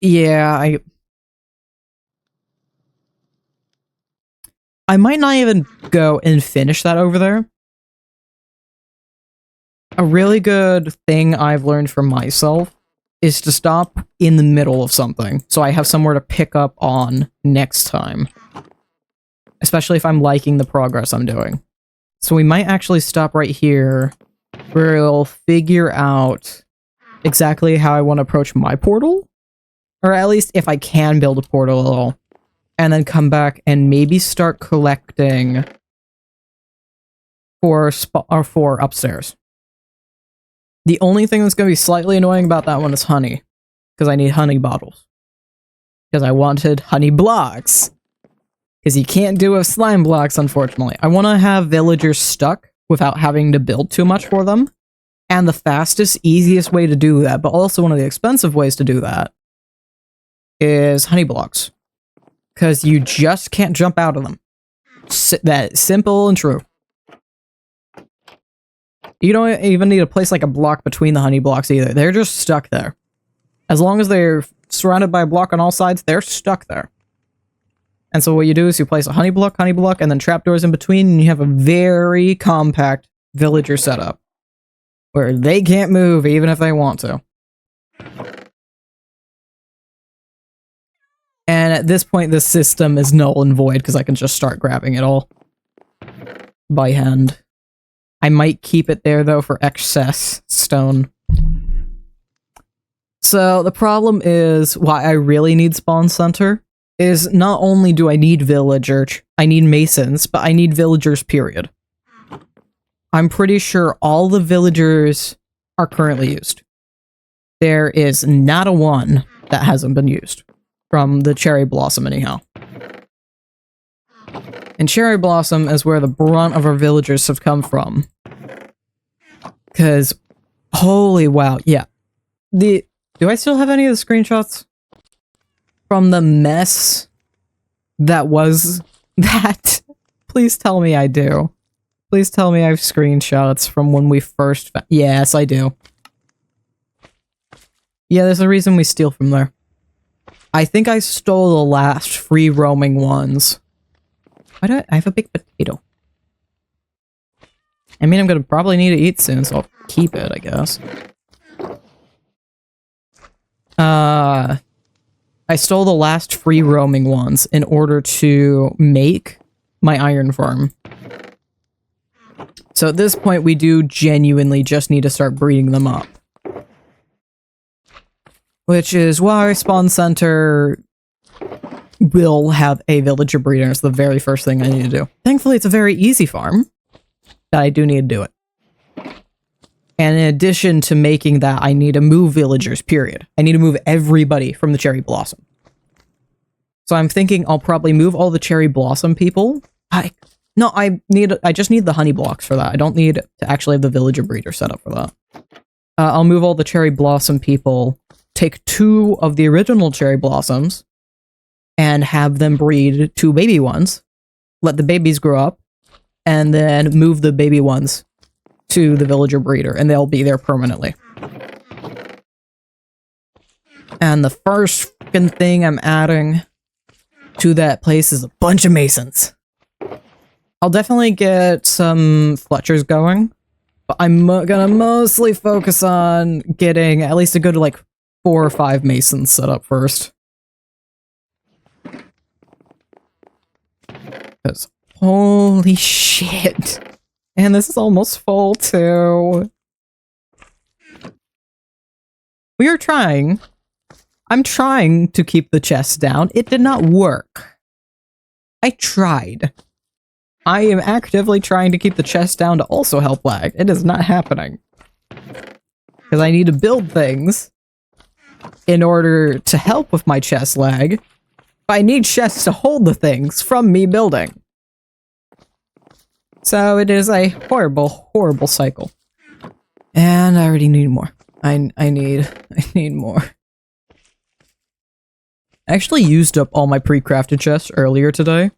Yeah, I might not even go and finish that over there. A really good thing I've learned from myself is to stop in the middle of something, so I have somewhere to pick up on next time. Especially if I'm liking the progress I'm doing. So we might actually stop right here, where we'll figure out exactly how I want to approach my portal. Or at least if I can build a portal at all. And then come back and maybe start collecting for upstairs. The only thing that's going to be slightly annoying about that one is honey. Because I need honey bottles. Because I wanted honey blocks. Because you can't do with slime blocks, unfortunately. I want to have villagers stuck without having to build too much for them. And the fastest, easiest way to do that, but also one of the expensive ways to do that, is honey blocks. Because you just can't jump out of them. That's simple and true. You don't even need to place like a block between the honey blocks either. They're just stuck there. As long as they're surrounded by a block on all sides, they're stuck there. And so what you do is you place a honey block, and then trapdoors in between, and you have a very compact villager setup. Where they can't move even if they want to. And at this point, the system is null and void because I can just start grabbing it all by hand. I might keep it there, though, for excess stone. So the problem is, why I really need Spawn Center is not only do I need villagers, I need masons, but I need villagers, period. I'm pretty sure all the villagers are currently used. There is not a one that hasn't been used. From the Cherry Blossom, anyhow. And Cherry Blossom is where the brunt of our villagers have come from. Because, holy wow, yeah. Do I still have any of the screenshots? From the mess that was that? Please tell me I do. Please tell me I have screenshots from when we first yes, I do. Yeah, there's a reason we steal from there. I think I stole the last free roaming ones. Why do I have a big potato? I mean, I'm gonna probably need to eat soon, so I'll keep it, I guess. I stole the last free roaming ones in order to make my iron farm. So at this point, we do genuinely just need to start breeding them up. Which is why Spawn Center will have a villager breeder. It's the very first thing I need to do. Thankfully, it's a very easy farm, but I do need to do it. And in addition to making that, I need to move villagers, period. I need to move everybody from the Cherry Blossom. So I'm thinking I'll probably move all the Cherry Blossom people. I just need the honey blocks for that. I don't need to actually have the villager breeder set up for that. I'll move all the Cherry Blossom people, take 2 of the original Cherry Blossoms, and have them breed 2 baby ones. Let the babies grow up, and then move the baby ones to the villager breeder, and they'll be there permanently. And the first fucking thing I'm adding to that place is a bunch of masons. I'll definitely get some Fletchers going, but I'm gonna mostly focus on getting at least a good, like, 4 or 5 masons set up first. Because, holy shit. And this is almost full, too. We are trying. I'm trying to keep the chest down. It did not work. I tried. I am actively trying to keep the chest down to also help lag. It is not happening. Because I need to build things in order to help with my chest lag. But I need chests to hold the things from me building. So it is a horrible, horrible cycle. And I already need more. I need more. I actually used up all my pre-crafted chests earlier today.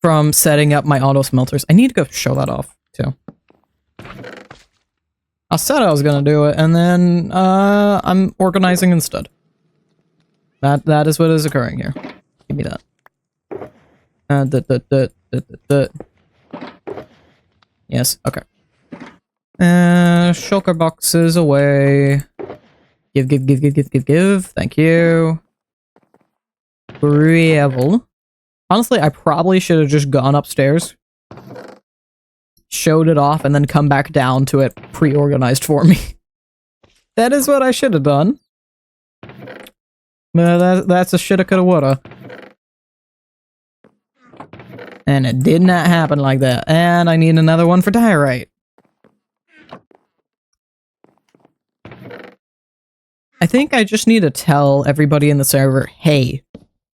From setting up my auto smelters. I need to go show that off, too. I said I was gonna do it, and then, I'm organizing instead. That is what is occurring here. Give me that. Yes, okay. Shulker boxes away. Give. Thank you. Gravel. Honestly, I probably should have just gone upstairs, showed it off, and then come back down to it pre-organized for me. That is what I should have done. That's a shoulda, coulda, woulda. And it did not happen like that. And I need another one for diorite. I think I just need to tell everybody in the server, hey,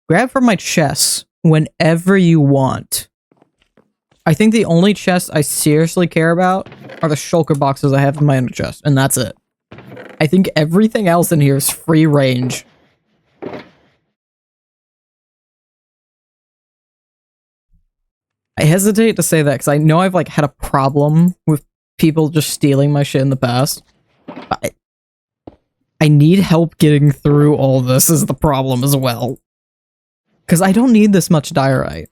grab from my chests whenever you want. I think the only chests I seriously care about are the shulker boxes I have in my inner chest, and that's it. I think everything else in here is free range. I hesitate to say that because I know I've like had a problem with people just stealing my shit in the past. But I need help getting through all this is the problem as well. Because I don't need this much diorite.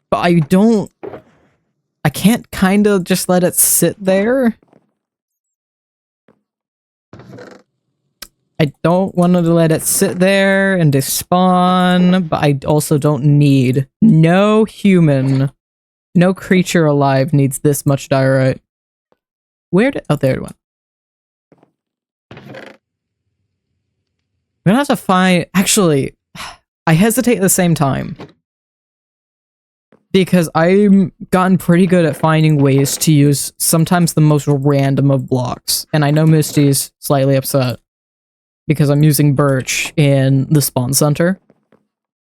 But I can't kind of just let it sit there. I don't want to let it sit there and despawn, but I also don't need... No human, no creature alive needs this much diorite. Where did... Oh, there it went. I'm gonna have to find... Actually, I hesitate at the same time. Because I've gotten pretty good at finding ways to use sometimes the most random of blocks. And I know Misty's slightly upset. Because I'm using birch in the spawn center.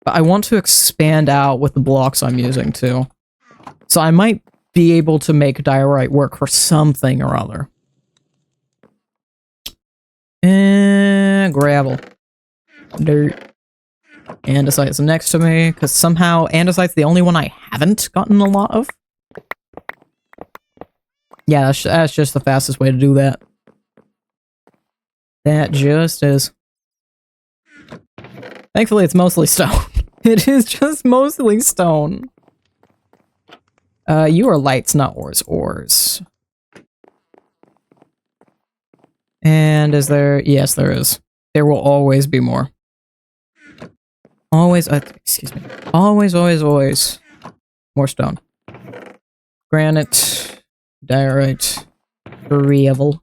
But I want to expand out with the blocks I'm using too. So I might be able to make diorite work for something or other. And gravel. Dirt. Andesite's next to me, because somehow andesite's the only one I haven't gotten a lot of. Yeah, that's just the fastest way to do that. That just is. Thankfully, it's mostly stone. It is just mostly stone. You are lights, not ores. Ores. And is there... Yes, there is. There will always be more. Always... excuse me. Always, always, always. More stone. Granite. Diorite. Gravel.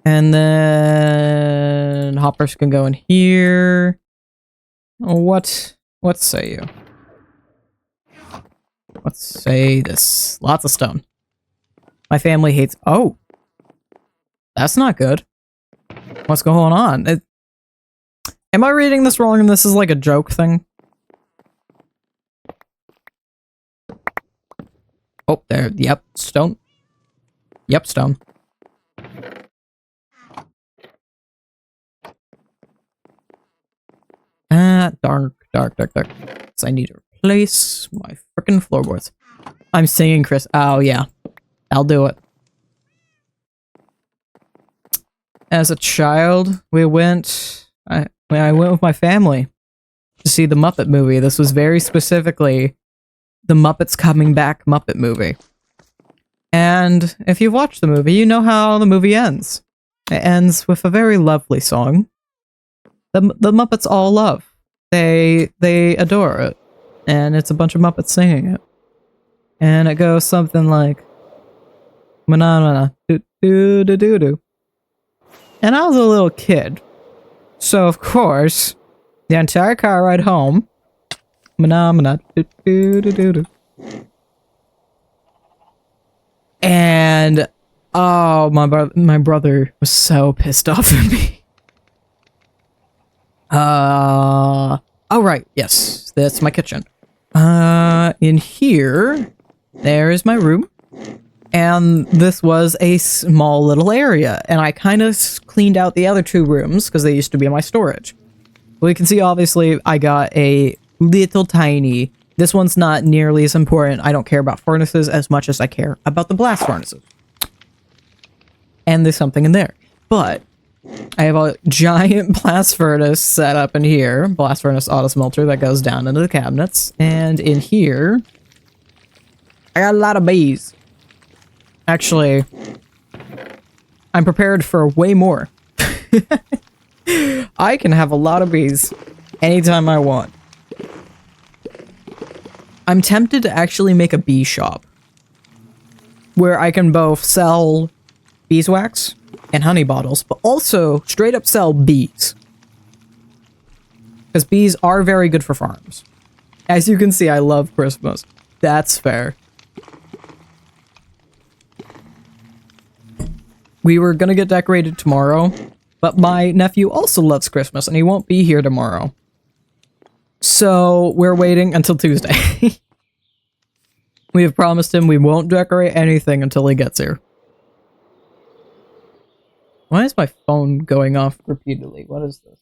And then hoppers can go in here. What say you? Let's say this. Lots of stone. My family hates... Oh! That's not good. What's going on? Am I reading this wrong and this is like a joke thing? Oh, there. Yep, stone. Yep, stone. Dark. So I need to replace my frickin' floorboards. I'm singing Chris. Oh, yeah. I'll do it. As a child, I went with my family to see the Muppet movie. This was very specifically the Muppets Coming Back Muppet movie. And if you've watched the movie, you know how the movie ends. It ends with a very lovely song. The Muppets all love. They adore it. And it's a bunch of Muppets singing it. And it goes something like "Manana do do do do do." And I was a little kid. So of course, the entire car ride home, "Manana do do do do do." And oh, my brother was so pissed off at me. Oh right, yes, that's my kitchen. In here, there is my room. And this was a small little area, and I kind of cleaned out the other two rooms because they used to be my storage. Well, you can see, obviously, I got a little tiny. This one's not nearly as important. I don't care about furnaces as much as I care about the blast furnaces. And there's something in there. But I have a giant blast furnace set up in here. Blast furnace auto smelter that goes down into the cabinets. And in here, I got a lot of bees. Actually, I'm prepared for way more. I can have a lot of bees anytime I want. I'm tempted to actually make a bee shop where I can both sell beeswax and honey bottles, but also straight up sell bees. Because bees are very good for farms. As you can see, I love Christmas. That's fair. We were gonna get decorated tomorrow, but my nephew also loves Christmas and he won't be here tomorrow. So we're waiting until Tuesday. We have promised him we won't decorate anything until he gets here. Why is my phone going off repeatedly? What is this?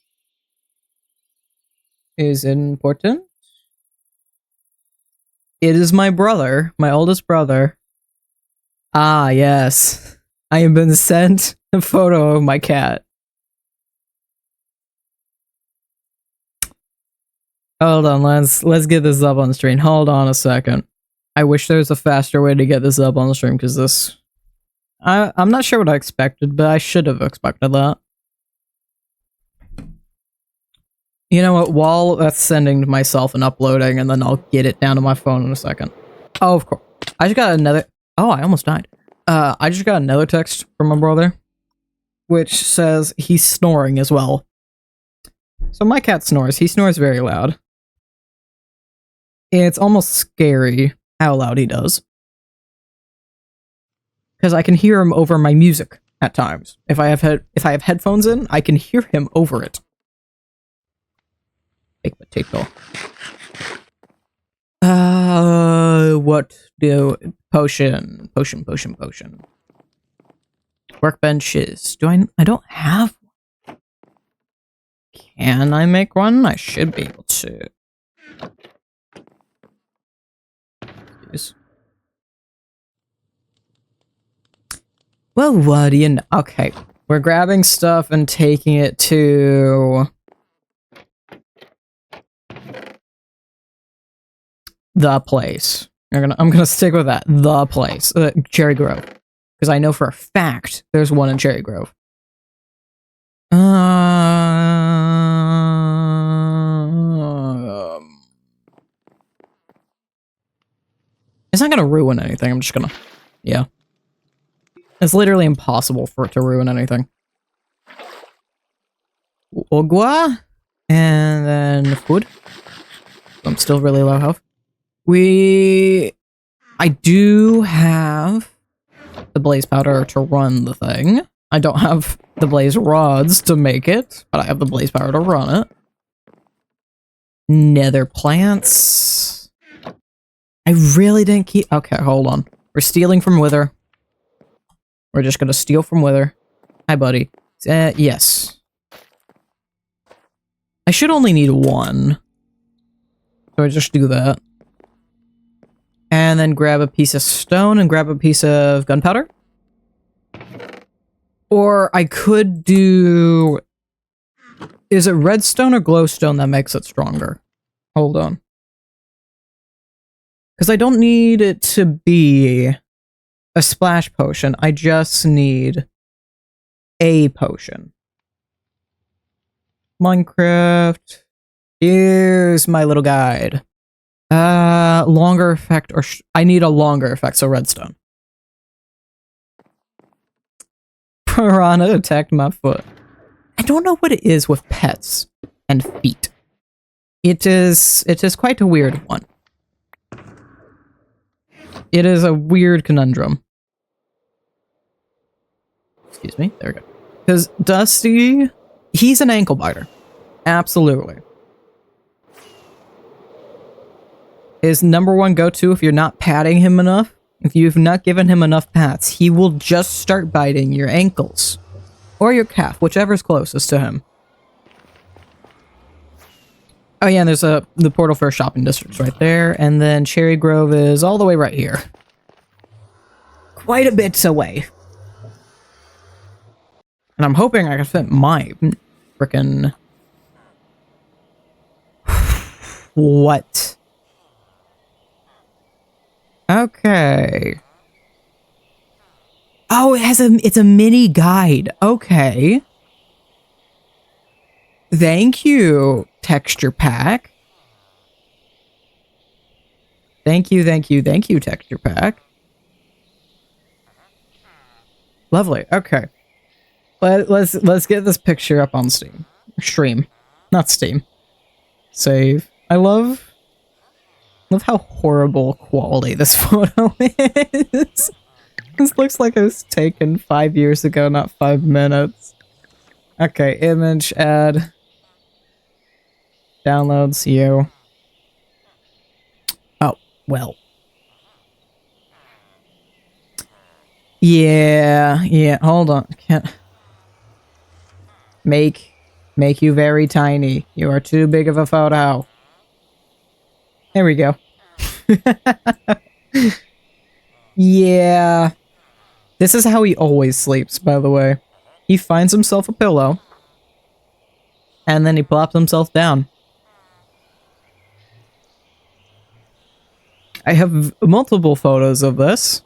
Is it important? It is my brother, my oldest brother. Ah, yes. I have been sent a photo of my cat. Hold on, let's get this up on the stream. Hold on a second. I wish there was a faster way to get this up on the stream, because this... I'm not sure what I expected, but I should have expected that. You know what, while that's sending to myself and uploading, and then I'll get it down to my phone in a second. Oh, of course. I just got another... Oh, I almost died. I just got another text from my brother, which says he's snoring as well. So my cat snores. He snores very loud. It's almost scary how loud he does. Because I can hear him over my music at times. If I have headphones in, I can hear him over it. Baked potato. What do... Potion. Workbenches. I don't have one. Can I make one? I should be able to. Yes. Well, what do you know? Okay. We're grabbing stuff and taking it to... the place. I'm gonna stick with that. The place. Cherry Grove. Because I know for a fact there's one in Cherry Grove. It's not gonna ruin anything. I'm just gonna... Yeah. It's literally impossible for it to ruin anything. Ogwa. And then food. I'm still really low health. I do have the blaze powder to run the thing. I don't have the blaze rods to make it, but I have the blaze powder to run it. Nether plants. I really didn't keep... Okay, hold on. We're stealing from Wither. We're just gonna steal from Wither. Hi, buddy. Yes. I should only need one. So I just do that. And then grab a piece of stone and grab a piece of gunpowder. Or I could do... Is it redstone or glowstone that makes it stronger? Hold on. Because I don't need it to be a splash potion. I just need a potion. Minecraft. Here's my little guide. Longer effect or... I need a longer effect, so redstone. Piranha attacked my foot. I don't know what it is with pets and feet. It is quite a weird one. It is a weird conundrum. Excuse me. There we go. Because Dusty, he's an ankle biter. Absolutely. His number one go-to if you're not patting him enough, if you've not given him enough pats, he will just start biting your ankles. Or your calf, whichever's closest to him. Oh yeah, and there's the portal for a shopping district right there, and then Cherry Grove is all the way right here. Quite a bit away. And I'm hoping I can fit my frickin'... What? Okay. Oh, it's a mini guide. Okay. Thank you, texture pack. Thank you, texture pack. Lovely. Okay. Let's get this picture up on Steam. Stream. Not Steam. Save. I love how horrible quality this photo is. This looks like it was taken 5 years ago, not 5 minutes. Okay, image, add. Downloads, you. Oh, well. Yeah, hold on. Can't... Make you very tiny. You are too big of a photo. There we go. Yeah. This is how he always sleeps, by the way. He finds himself a pillow. And then he plops himself down. I have multiple photos of this.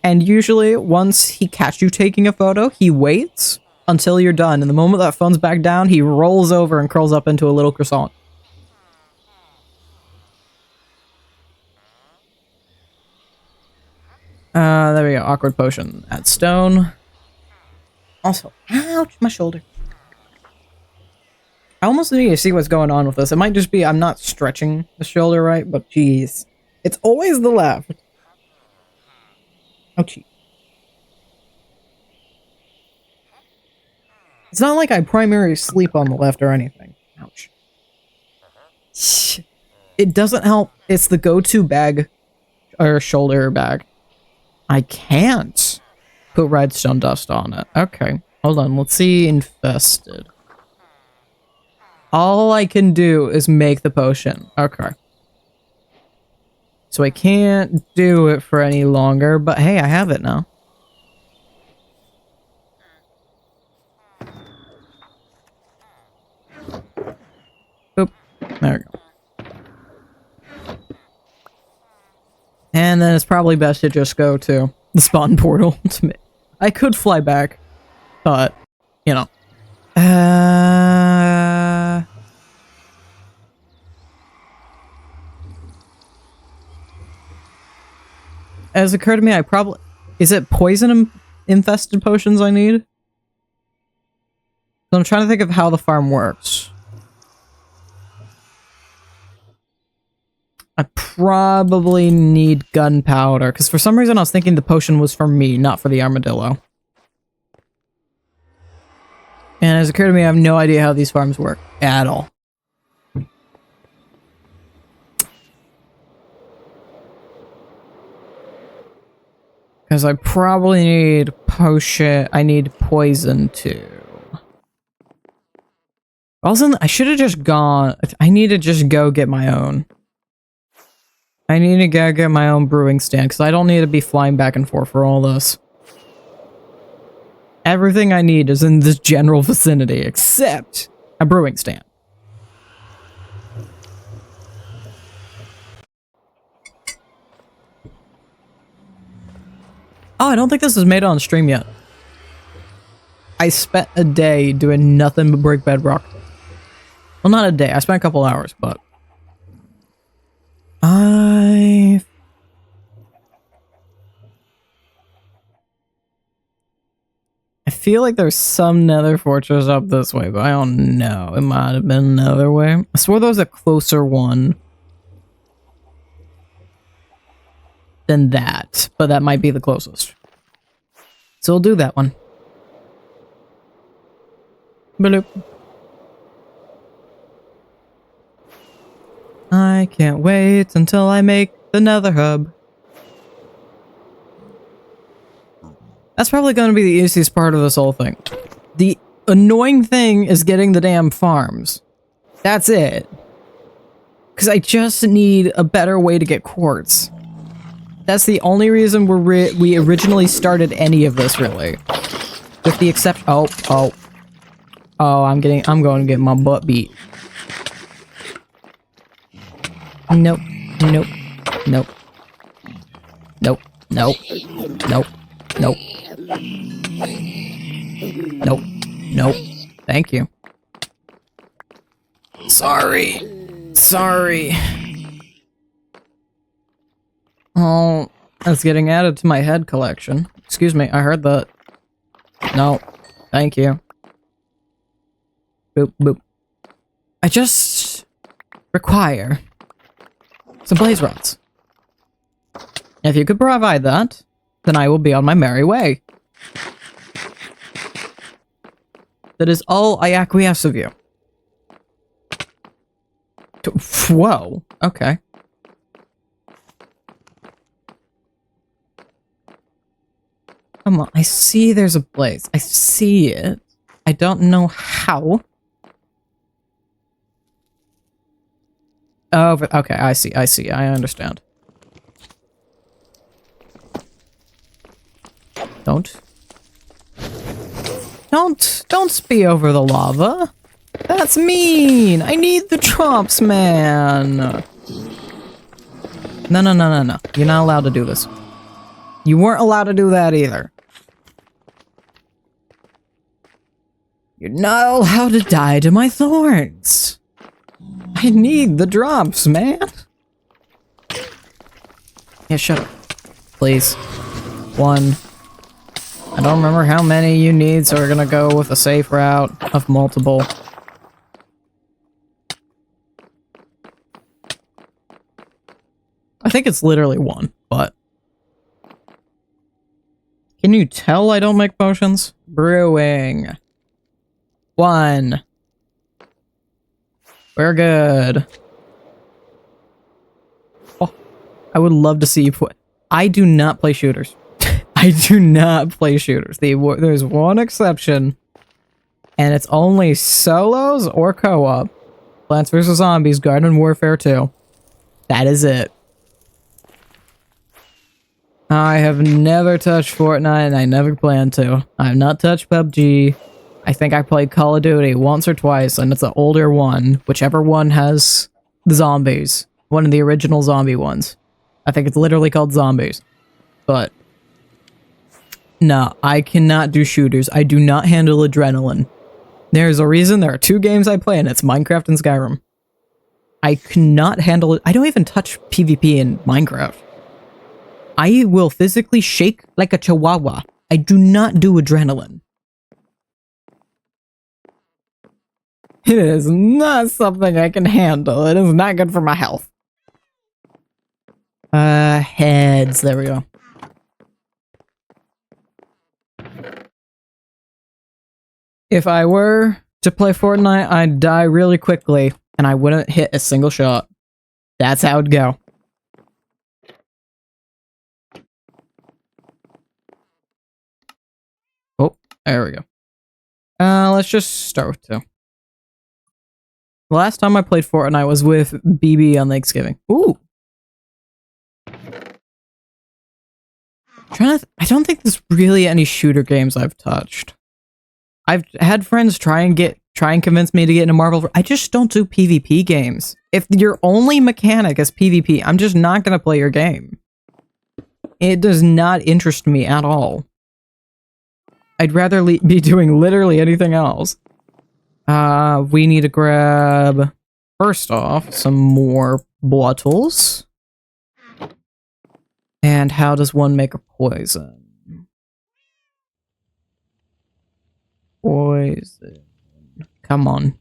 And usually, once he catches you taking a photo, he waits until you're done. And the moment that phone's back down, he rolls over and curls up into a little croissant. There we go. Awkward potion. Add stone. Also, ouch, my shoulder. I almost need to see what's going on with this. It might just be I'm not stretching the shoulder right, but geez. It's always the left. Ouchie. It's not like I primarily sleep on the left or anything. Ouch. It doesn't help. It's the go-to bag or shoulder bag. I can't put redstone dust on it. Okay, hold on. Let's see infested. All I can do is make the potion. Okay. So I can't do it for any longer, but hey, I have it now. Boop. There we go. And then it's probably best to just go to the spawn portal. I could fly back, but, you know. As occurred to me, I probably... Is it poison-infested potions I need? So I'm trying to think of how the farm works. I probably need gunpowder, because for some reason I was thinking the potion was for me, not for the armadillo. And as it occurred to me, I have no idea how these farms work at all. Because I probably need potion. I need poison too. Also, I should have just gone. I need to just go get my own. I need to go get my own brewing stand, because I don't need to be flying back and forth for all this. Everything I need is in this general vicinity, except a brewing stand. Oh, I don't think this is made on stream yet. I spent a day doing nothing but break bedrock. Well, not a day. I spent a couple hours, but... I feel like there's some nether fortress up this way, but I don't know. It might have been another way. I swore there was a closer one than that, but that might be the closest. So we'll do that one. Bloop. I can't wait until I make the nether hub. That's probably going to be the easiest part of this whole thing. The annoying thing is getting the damn farms. That's it. Because I just need a better way to get quartz. That's the only reason we originally started any of this, really. With the exception... Oh, I'm going to get my butt beat. Nope. Nope. Nope. Nope. Nope. Nope. Nope. Nope. Nope. Thank you. Sorry. Sorry. Oh, that's getting added to my head collection. Excuse me, I heard that. No. Thank you. Boop, boop. I just require some blaze rods. If you could provide that, then I will be on my merry way. That is all I acquiesce of you. Whoa, okay. Come on, I see there's a blaze. I see it. I don't know how. Oh, okay, I see, I understand. Don't spee over the lava. That's mean. I need the drops, man. No. You're not allowed to do this. You weren't allowed to do that either. You're not allowed to die to my thorns. I need the drops, man. Yeah, shut up. Please. One. I don't remember how many you need, so we're gonna go with a safe route of multiple. I think it's literally one, but... Can you tell I don't make potions? Brewing. One. We're good. Oh, I would love to see you put... I do not play shooters. I do not play shooters. There's one exception, and it's only solos or co-op. Plants vs. Zombies, Garden Warfare 2. That is it. I have never touched Fortnite, and I never plan to. I have not touched PUBG. I think I played Call of Duty once or twice, and it's the older one. Whichever one has the zombies. One of the original zombie ones. I think it's literally called Zombies. But... no, I cannot do shooters. I do not handle adrenaline. There's a reason there are two games I play, and it's Minecraft and Skyrim. I cannot handle it. I don't even touch PvP in Minecraft. I will physically shake like a chihuahua. I do not do adrenaline. It is not something I can handle. It is not good for my health. Heads. There we go. If I were to play Fortnite, I'd die really quickly, and I wouldn't hit a single shot. That's how it'd go. Oh, there we go. Let's just start with 2. The last time I played Fortnite was with BB on Thanksgiving. Ooh! I don't think there's really any shooter games I've touched. I've had friends try and convince me to get into Marvel. I just don't do PvP games. If your only mechanic is PvP, I'm just not gonna play your game. It does not interest me at all. I'd rather be doing literally anything else. We need to grab, first off, some more bottles. And how does one make a poison? Poison. Come on.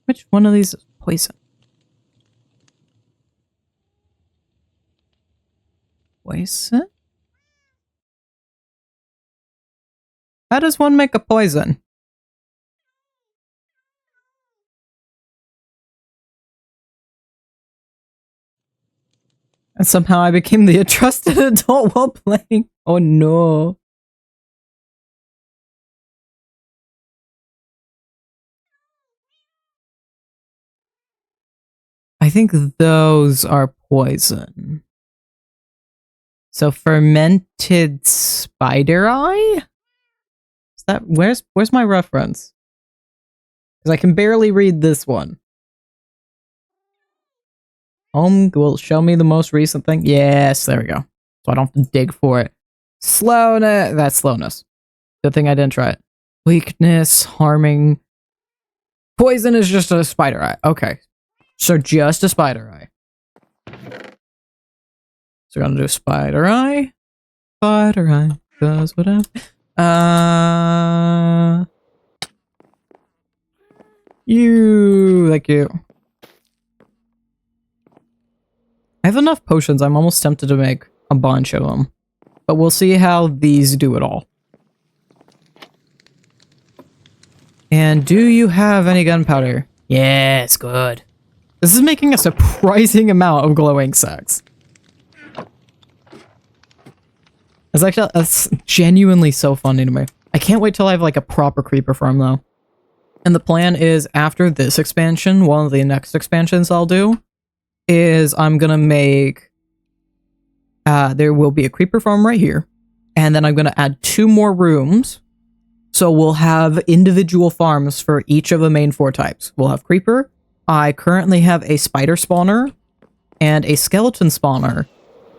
Which one of these is poison? Poison? How does one make a poison? And somehow I became the trusted adult while playing. Oh no. I think those are poison. So fermented spider eye? Is that where's my reference? Because I can barely read this one. Home will show me the most recent thing. Yes, there we go. So I don't have to dig for it. Slowness. That's slowness. Good thing I didn't try it. Weakness, harming. Poison is just a spider eye. Okay. So just a spider eye. So we're gonna do spider eye. Spider eye does whatever. Thank you. I have enough potions, I'm almost tempted to make a bunch of them. But we'll see how these do it all. And do you have any gunpowder? Yes, good. This is making a surprising amount of glowing sacks. That's genuinely so funny to me. I can't wait till I have like a proper creeper farm though. And the plan is after this expansion, one of the next expansions I'll do is I'm gonna make, there will be a creeper farm right here. And then I'm gonna add 2 more rooms. So we'll have individual farms for each of the main 4 types. We'll have creeper. I currently have a spider spawner and a skeleton spawner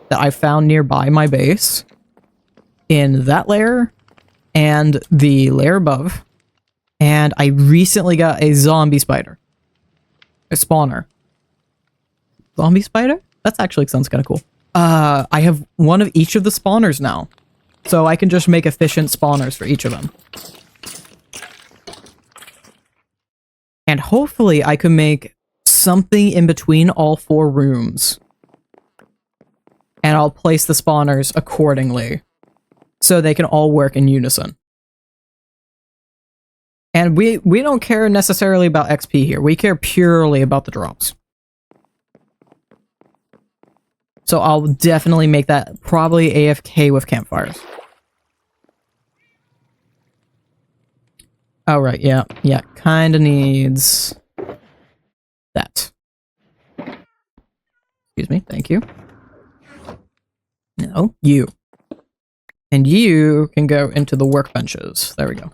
that I found nearby my base in that layer and the layer above. And I recently got a zombie spider. A spawner. Zombie spider? That actually sounds kind of cool. I have one of each of the spawners now. So I can just make efficient spawners for each of them. And hopefully I can make something in between all 4 rooms. And I'll place the spawners accordingly. So they can all work in unison. And we don't care necessarily about XP here. We care purely about the drops. So I'll definitely make that probably AFK with campfires. Oh, right, yeah. Yeah, kinda needs that. Excuse me, thank you. No, you. And you can go into the workbenches. There we go.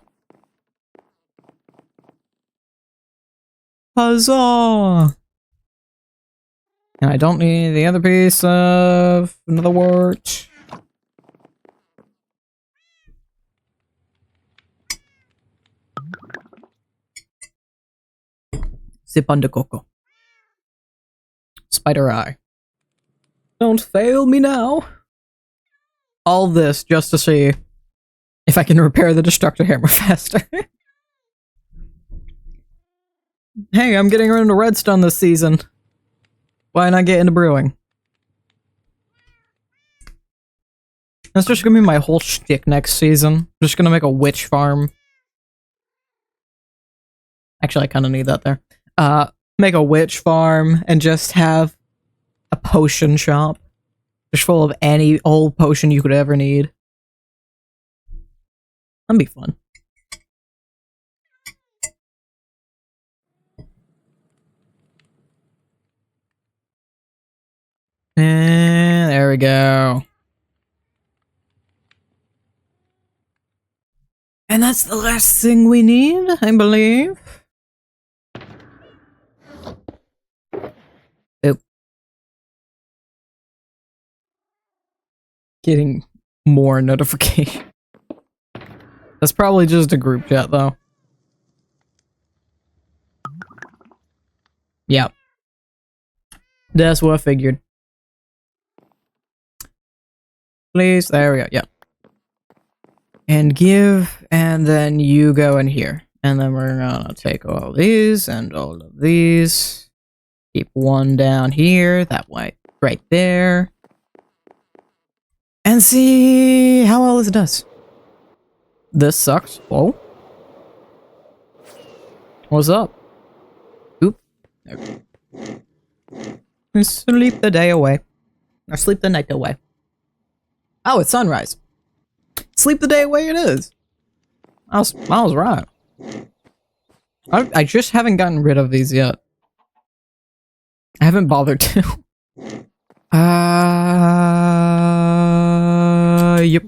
Huzzah! And I don't need the other piece of another wart. Zip under coco. Spider eye. Don't fail me now. All this just to see if I can repair the destructor hammer faster. Hey, I'm getting into redstone this season. Why not get into brewing? That's just gonna be my whole shtick next season. I'm just gonna make a witch farm. Actually, I kind of need that there. Make a witch farm and just have a potion shop. Just full of any old potion you could ever need. That'd be fun. And there we go. And that's the last thing we need, I believe. Oh. Getting more notification. That's probably just a group chat, though. Yep. That's what I figured. Please, there we go, yep. And give, and then you go in here. And then we're gonna take all these and all of these. Keep one down here, that way, right there. And see how well this does. This sucks. Whoa. What's up? Oop. Okay. Sleep the day away. Or sleep the night away. Oh, it's sunrise. Sleep the day away it is. I was right. I just haven't gotten rid of these yet. I haven't bothered to. Yep.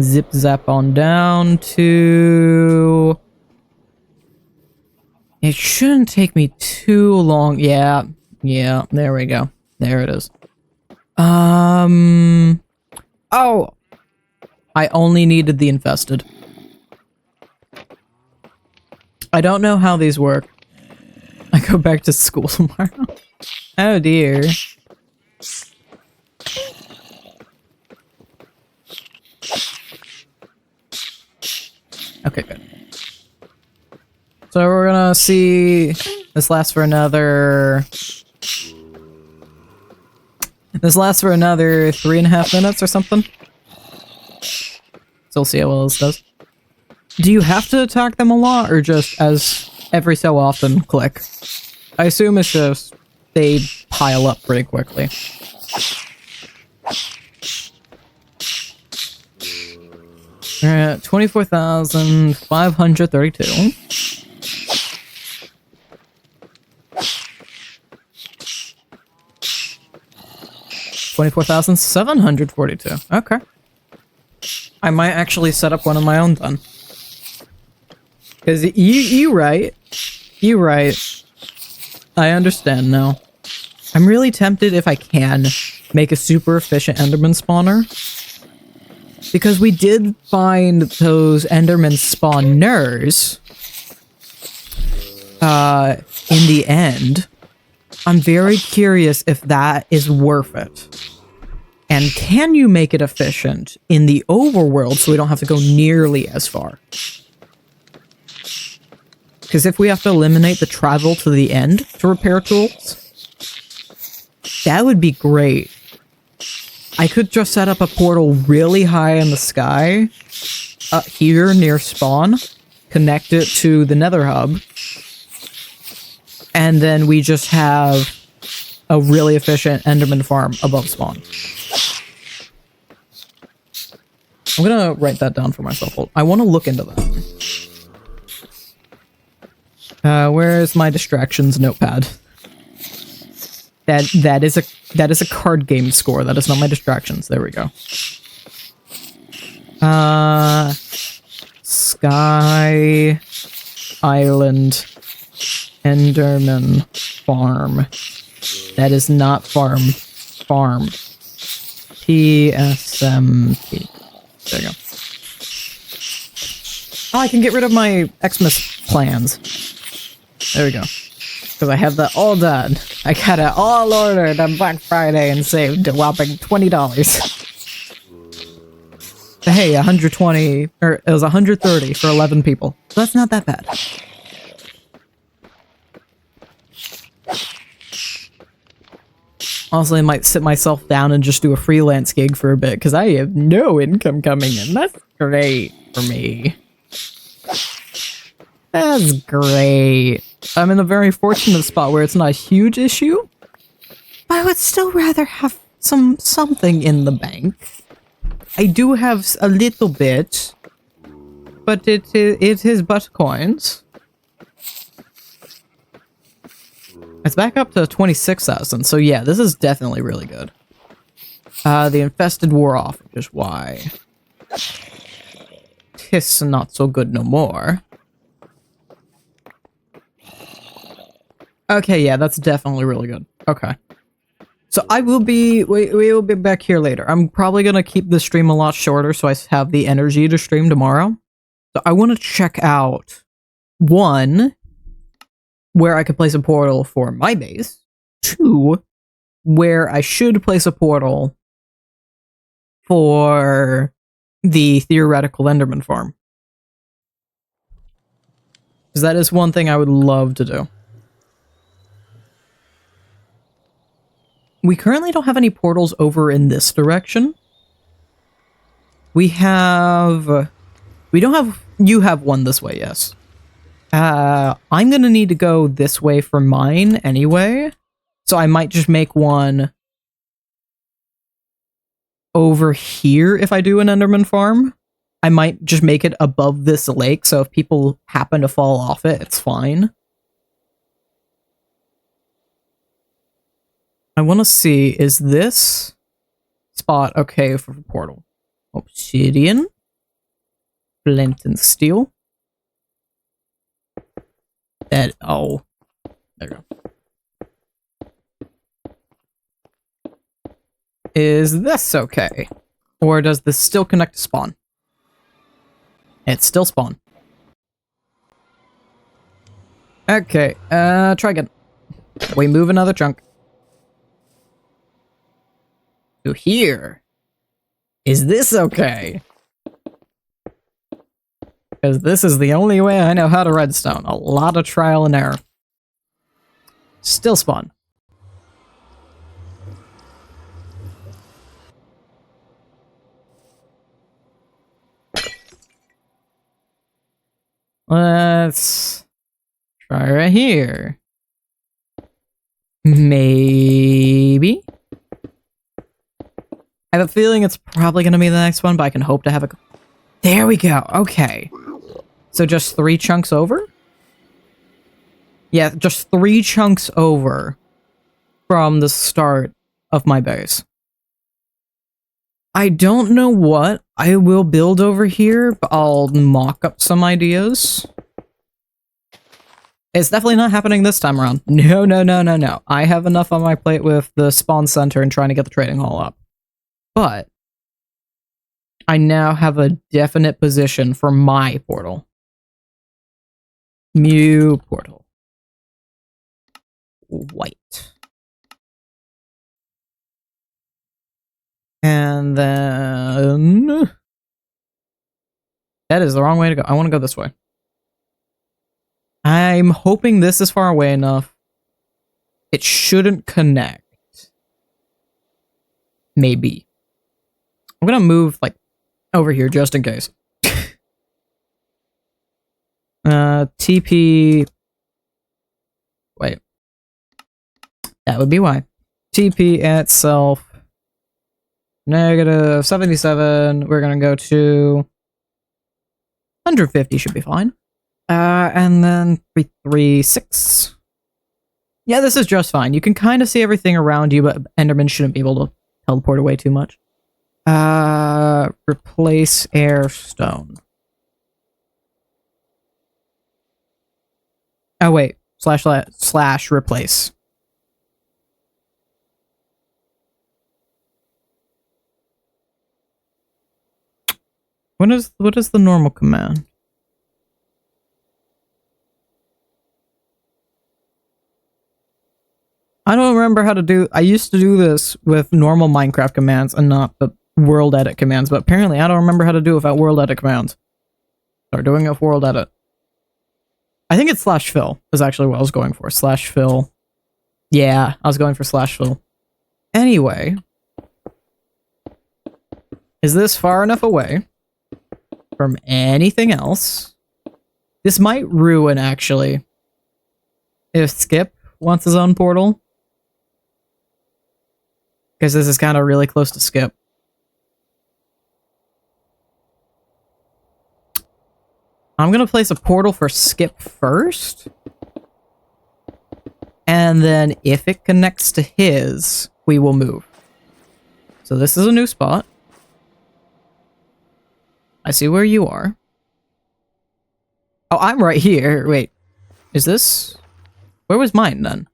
Zip zap on down to... It shouldn't take me too long. Yeah, there we go. There it is. Oh! I only needed the infested. I don't know how these work. I go back to school tomorrow. Oh dear. Okay, good. So we're gonna see... This lasts for another... This lasts for another 3.5 minutes or something. So we'll see how well this does. Do you have to attack them a lot, or just as every so often click? I assume it's just they pile up pretty quickly. We're at 24,532. $24,742. Okay. I might actually set up one of my own then. Because you right. You right. I understand now. I'm really tempted, if I can, make a super efficient Enderman spawner. Because we did find those Enderman spawners in the end. I'm very curious if that is worth it. And can you make it efficient in the overworld so we don't have to go nearly as far? Because if we have to eliminate the travel to the end to repair tools, that would be great. I could just set up a portal really high in the sky, here near spawn, connect it to the Nether hub, and then we just have a really efficient Enderman farm above spawn. I'm gonna write that down for myself. I want to look into that. Where's my distractions notepad? That is a card game score. That is not my distractions. There we go. Sky Island Enderman Farm. That is not farm. Farm. PSMP. There you go. Oh, I can get rid of my Xmas plans. There we go. Because I have that all done. I got it all ordered on Black Friday and saved a whopping $20. Hey, 120, or it was 130 for 11 people. So that's not that bad. Honestly, I might sit myself down and just do a freelance gig for a bit, because I have no income coming in. That's great for me. That's great. I'm in a very fortunate spot where it's not a huge issue, but I would still rather have something in the bank. I do have a little bit, but it is but coins. It's back up to 26,000, so yeah, this is definitely really good. The infested wore off, which is why... Tis not so good no more. Okay, yeah, that's definitely really good. Okay. So I will be... we will be back here later. I'm probably gonna keep the stream a lot shorter so I have the energy to stream tomorrow. So I want to check out, one, where I could place a portal for my base. Two, where I should place a portal for the theoretical Enderman farm. Because that is one thing I would love to do. We currently don't have any portals over in this direction. We have... We don't have... You have one this way, yes. I'm gonna need to go this way for mine anyway. So I might just make one over here if I do an Enderman farm. I might just make it above this lake, so if people happen to fall off it, it's fine. I want to see, is this spot okay for the portal? Obsidian. Flint and steel. That, oh, there you go. Is this okay? Or does this still connect to spawn? It's still spawn. Okay, try again. We move another chunk. To here. Is this okay? Because this is the only way I know how to redstone. A lot of trial and error. Still spawn. Let's try right here. Maybe. I have a feeling it's probably going to be the next one, but I can hope to have it. There we go. Okay. So just 3 chunks over? Yeah, just 3 chunks over from the start of my base. I don't know what I will build over here, but I'll mock up some ideas. It's definitely not happening this time around. No, no, no, no, no. I have enough on my plate with the spawn center and trying to get the trading hall up. But I now have a definite position for my portal. Mew portal. White. And then... That is the wrong way to go. I want to go this way. I'm hoping this is far away enough. It shouldn't connect. Maybe. I'm gonna move, like, over here just in case. TP... Wait. That would be why. TP at self. Negative 77. We're gonna go to 150 should be fine. And then 336. Yeah, this is just fine. You can kind of see everything around you, but Enderman shouldn't be able to teleport away too much. Replace airstone. Oh wait, slash replace. What is the normal command? I don't remember how to do... I used to do this with normal Minecraft commands and not the world edit commands, but apparently I don't remember how to do it without world edit commands. Start doing it with world edit. I think it's slash fill is actually what I was going for. Slash fill. Yeah, I was going for slash fill. Anyway. Is this far enough away from anything else? This might ruin, actually, if Skip wants his own portal. Because this is kind of really close to Skip. I'm going to place a portal for Skip first. And And then if it connects to his, we will move. So this is a new spot. I see where you are. Oh, I'm right here. Wait. Is this... Where was mine then?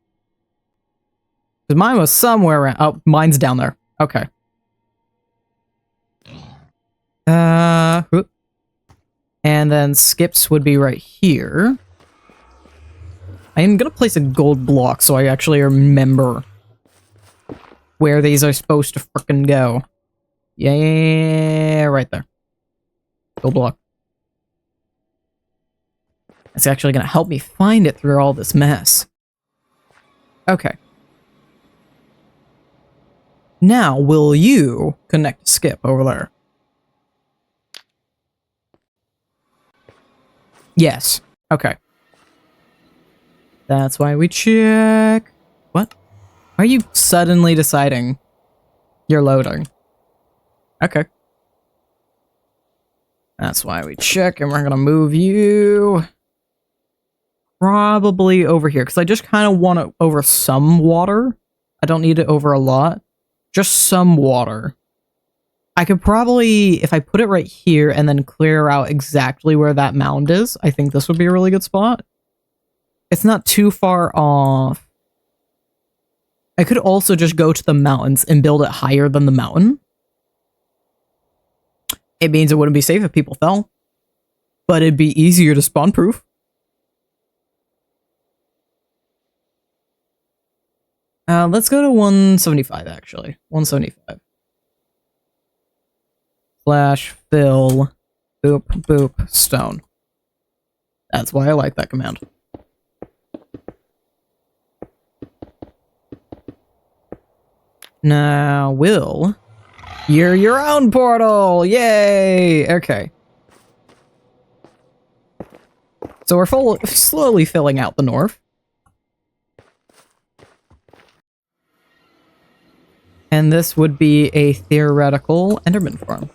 Because mine was somewhere around... Oh, mine's down there. Okay. And then Skip's would be right here. I am gonna place a gold block so I actually remember where these are supposed to frickin' go. Yeah, right there. Gold block. It's actually gonna help me find it through all this mess. Okay. Now, will you connect to Skip over there? Yes. Okay. That's why we check. What? Are you suddenly deciding you're loading? Okay. That's why we check, and we're gonna move you probably over here, because I just kind of want it over some water. I don't need it over a lot. Just some water. I could probably, if I put it right here and then clear out exactly where that mound is, I think this would be a really good spot. It's not too far off. I could also just go to the mountains and build it higher than the mountain. It means it wouldn't be safe if people fell. But it'd be easier to spawn proof. Let's go to 175 actually. 175. Slash fill boop boop stone. That's why I like that command. Now, you're your own portal! Yay! Okay. So we're slowly filling out the north. And this would be a theoretical Enderman farm.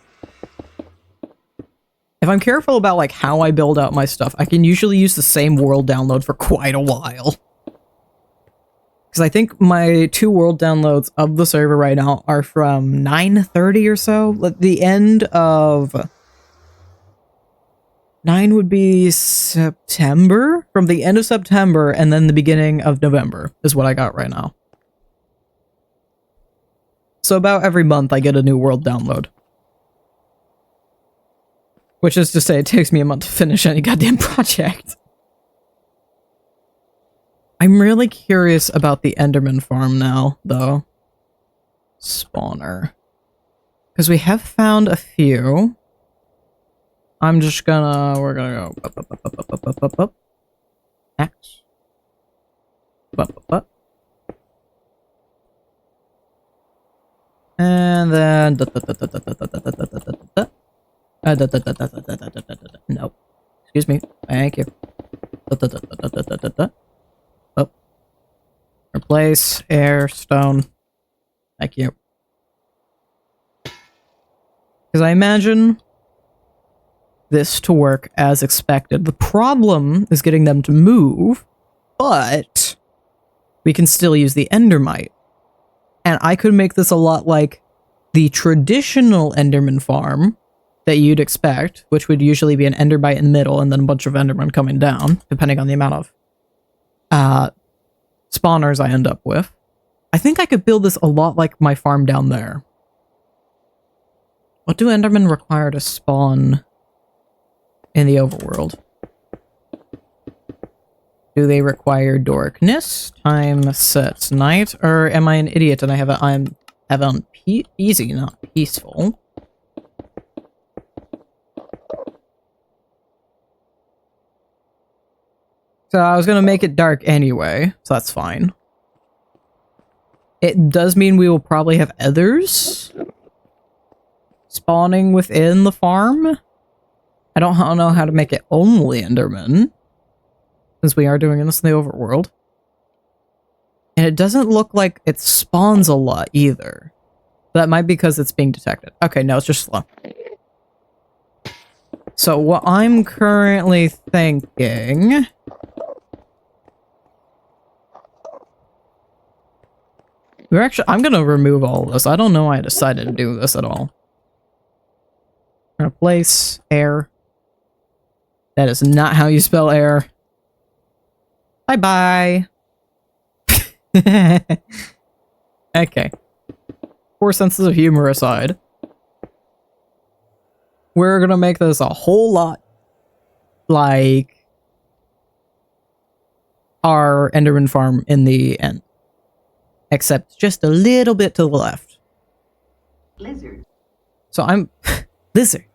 If I'm careful about like how I build out my stuff, I can usually use the same world download for quite a while. Because I think my 2 world downloads of the server right now are from 9:30 or so. At the end of 9 would be September? From the end of September and then the beginning of November is what I got right now. So about every month I get a new world download. Which is to say it takes me a month to finish any goddamn project. I'm really curious about the Enderman farm now, though. Spawner. Because we have found a few. I'm just gonna... We're gonna go... Up. X. Up. And then... Nope. Excuse me. Thank you. Oh. Replace air stone. Thank you. Because I imagine this to work as expected. The problem is getting them to move, but we can still use the Endermite. And I could make this a lot like the traditional Enderman farm that you'd expect, which would usually be an Endermite in the middle and then a bunch of Endermen coming down, depending on the amount of spawners I end up with. I think I could build this a lot like my farm down there. What do Endermen require to spawn in the overworld? Do they require darkness? Time sets night? Or am I an idiot and I have it on easy, not peaceful? So I was gonna make it dark anyway, so that's fine. It does mean we will probably have others spawning within the farm. I don't know how to make it only Enderman, since we are doing this in the overworld. And it doesn't look like it spawns a lot either. That might be because it's being detected. Okay, no, it's just slow. So what I'm currently thinking I'm gonna remove all of this. I don't know why I decided to do this at all. Replace air. That is not how you spell air. Bye-bye. Okay. Poor senses of humor aside, we're gonna make this a whole lot like our Enderman farm in the end. Except just a little bit to the left. Lizard. So I'm... Lizard.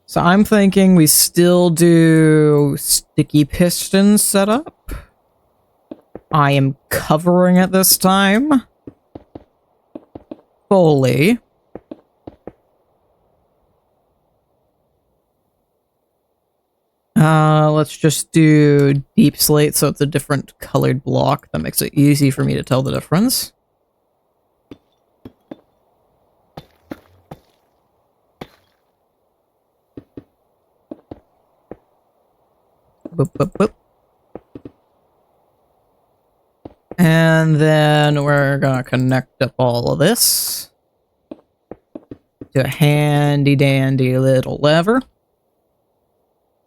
So I'm thinking we still do sticky piston setup. I am covering it this time. Fully. Let's just do deep slate so it's a different colored block. That makes it easy for me to tell the difference. Boop, boop, boop. And then we're gonna connect up all of this to a handy dandy little lever.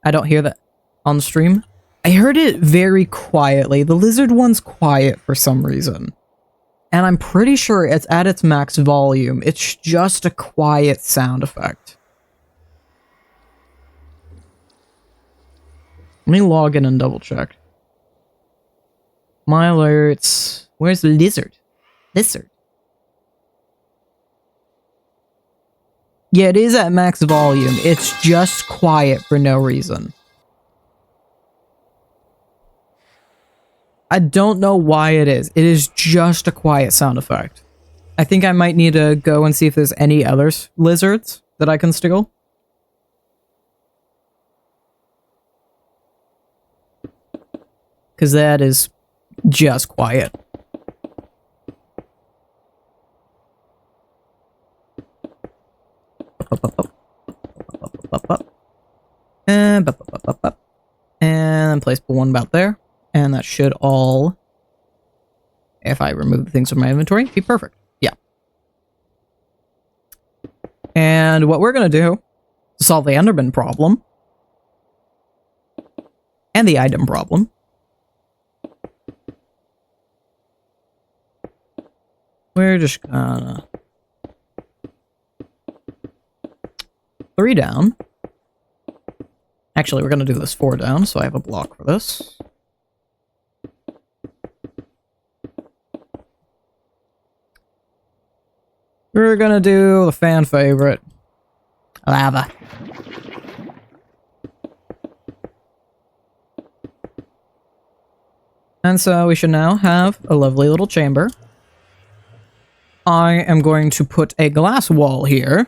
I don't hear that on stream. I heard it very quietly. The lizard one's quiet for some reason. And I'm pretty sure it's at its max volume. It's just a quiet sound effect. Let me log in and double check. My alerts. Where's the lizard? Lizard. Yeah, it is at max volume. It's just quiet for no reason. I don't know why it is. It is just a quiet sound effect. I think I might need to go and see if there's any other lizards that I can steal. Because that is just quiet. And place one about there. And that should all, if I remove the things from my inventory, be perfect. Yeah. And what we're going to do to solve the Enderman problem and the item problem we're just gonna 3 down. Actually, we're gonna do this 4 down, so I have a block for this. We're gonna do the fan favorite, lava. And so we should now have a lovely little chamber. I am going to put a glass wall here.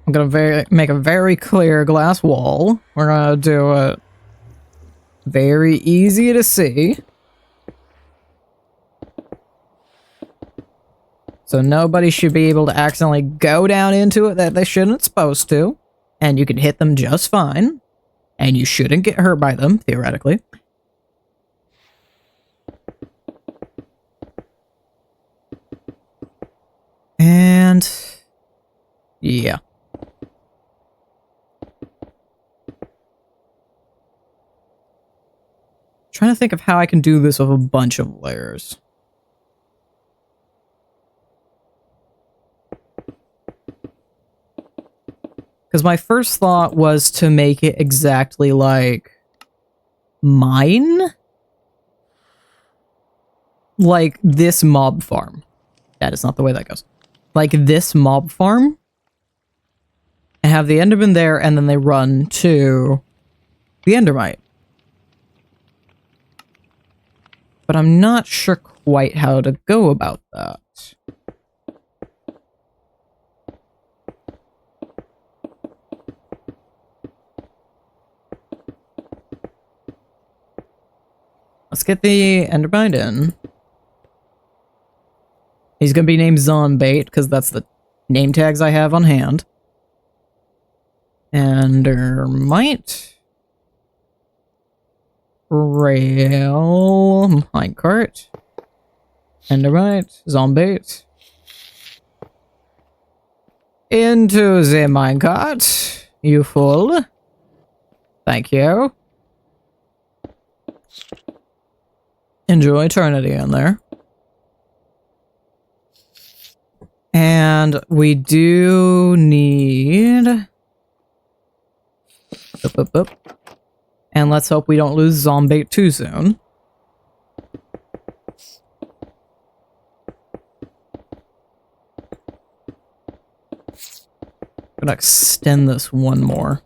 I'm gonna make a very clear glass wall. We're gonna do it very easy to see. So nobody should be able to accidentally go down into it that they shouldn't supposed to. And you can hit them just fine. And you shouldn't get hurt by them, theoretically. And yeah. Trying to think of how I can do this with a bunch of layers. Because my first thought was to make it exactly like mine. Like this mob farm. That is not the way that goes. Like this mob farm. And have the Enderman there, and then they run to the Endermite. But I'm not sure quite how to go about that. Let's get the Endermite in. He's gonna be named Zombait, because that's the name tags I have on hand. Endermite. Rail. Minecart. Endermite. Zombie. Into the minecart. You fool. Thank you. Enjoy eternity in there. And we do need... And let's hope we don't lose zombie too soon. I'm gonna extend this one more.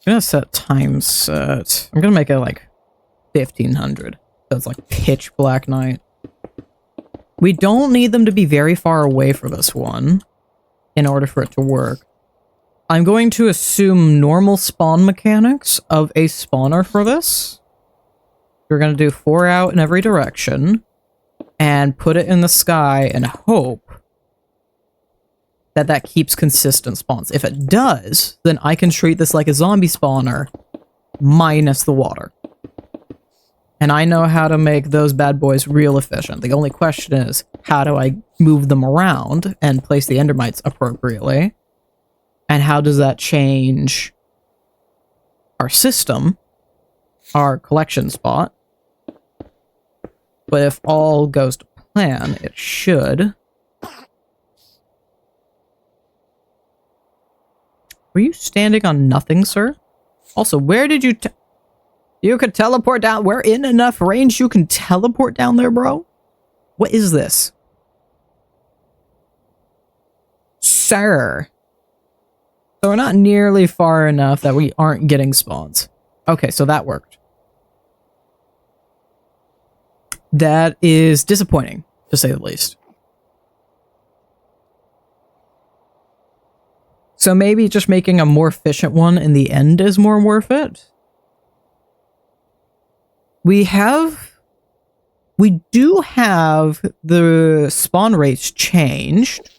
I'm gonna set time set. I'm gonna make it like 1500. So it's like pitch black night. We don't need them to be very far away for this one in order for it to work. I'm going to assume normal spawn mechanics of a spawner for this. We're going to do 4 out in every direction and put it in the sky and hope that that keeps consistent spawns. If it does, then I can treat this like a zombie spawner minus the water. And I know how to make those bad boys real efficient. The only question is, how do I move them around and place the endermites appropriately? And how does that change our system, our collection spot? But if all goes to plan, it should. Were you standing on nothing, sir? Also, where did you... You could teleport down. We're in enough range you can teleport down there, bro? What is this? Sir. So we're not nearly far enough that we aren't getting spawns. Okay, so that worked. That is disappointing, to say the least. So maybe just making a more efficient one in the end is more worth it. We do have the spawn rates changed,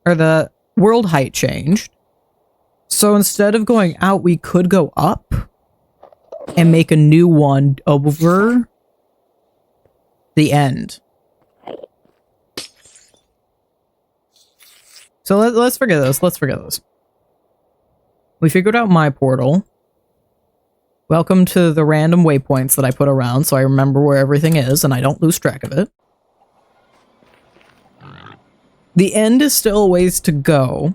or the world height changed. So instead of going out, we could go up and make a new one over the end. So let's forget this. Let's forget this. We figured out my portal. Welcome to the random waypoints that I put around so I remember where everything is and I don't lose track of it. The end is still a ways to go,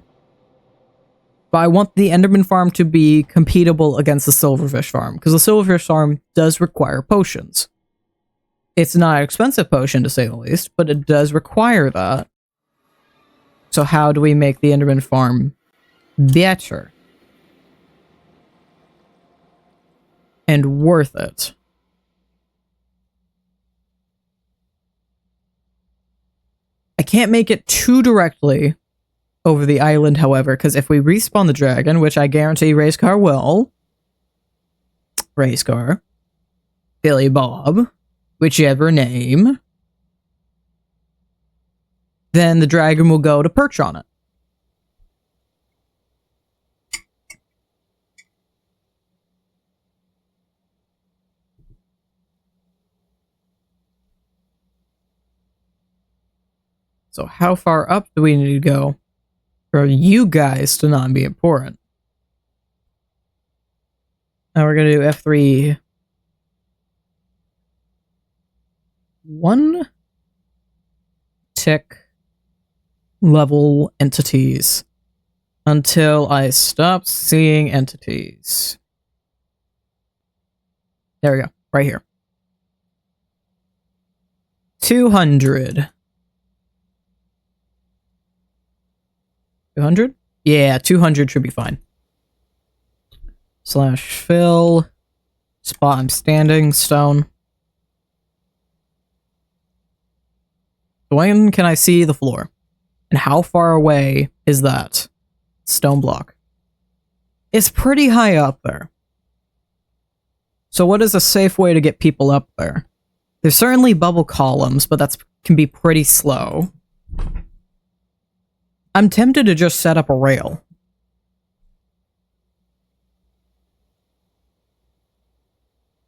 but I want the Enderman farm to be compatible against the Silverfish farm, because the Silverfish farm does require potions. It's not an expensive potion to say the least, but it does require that. So how do we make the Enderman farm better? And worth it. I can't make it too directly over the island, however, because if we respawn the dragon, which I guarantee Racecar will, Racecar, Billy Bob, whichever name, then the dragon will go to perch on it. So how far up do we need to go for you guys to not be important? Now we're going to do F3. 1 tick level entities until I stop seeing entities. There we go. Right here. 200. 200? Yeah, 200 should be fine. / fill. Spot I'm standing. Stone. When can I see the floor? And how far away is that stone block? It's pretty high up there. So what is a safe way to get people up there? There's certainly bubble columns, but that can be pretty slow. I'm tempted to just set up a rail.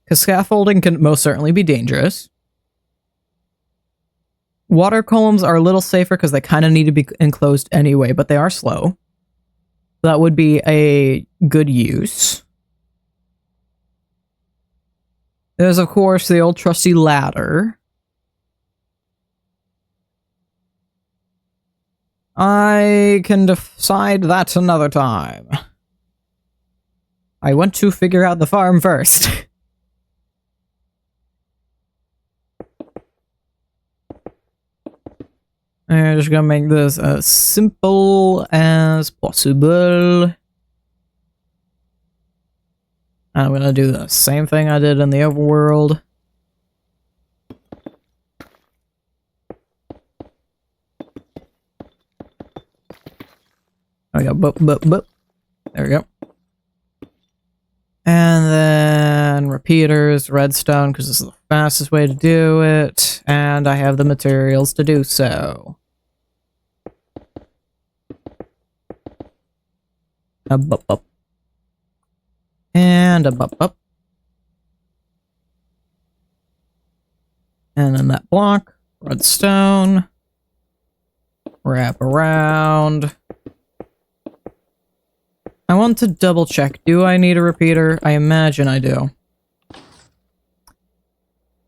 Because scaffolding can most certainly be dangerous. Water columns are a little safer because they kind of need to be enclosed anyway, but they are slow. That would be a good use. There's, of course, the old trusty ladder. I can decide that another time. I want to figure out the farm first. I'm just gonna make this as simple as possible. I'm gonna do the same thing I did in the overworld. There we go. Boop, boop, boop. There we go. And then repeaters, redstone, because this is the fastest way to do it. And I have the materials to do so. A bup, bup. And a bup, bup. And then that block, redstone. Wrap around. I want to double check. Do I need a repeater? I imagine I do.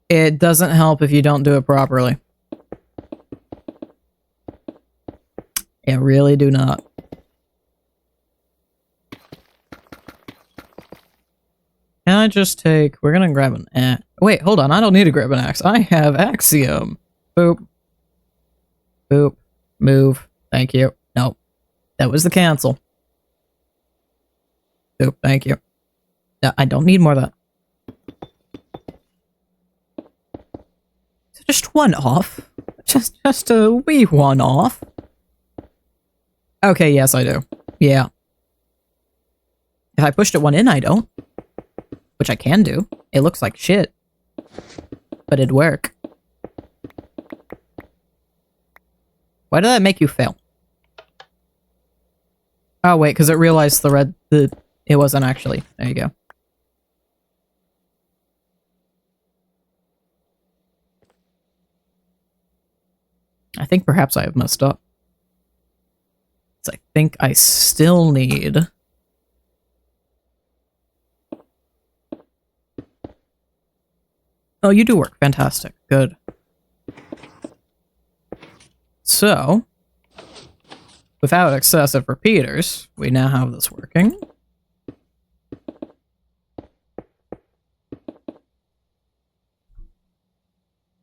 It doesn't help if you don't do it properly. I really do not. Can I just take... We're gonna grab an axe. Wait, hold on. I don't need to grab an axe. I have axiom. Boop. Boop. Move. Thank you. Nope. That was the cancel. Boop. Thank you. No, I don't need more of that. So just one off. Just a wee one off. Okay, yes, I do. Yeah. If I pushed it one in, I don't. Which I can do. It looks like shit. But it'd work. Why did that make you fail? Oh, wait, because it realized it wasn't actually. There you go. I think perhaps I have messed up. So I think I still need... Oh, you do work. Fantastic. Good. So, without excessive repeaters, we now have this working.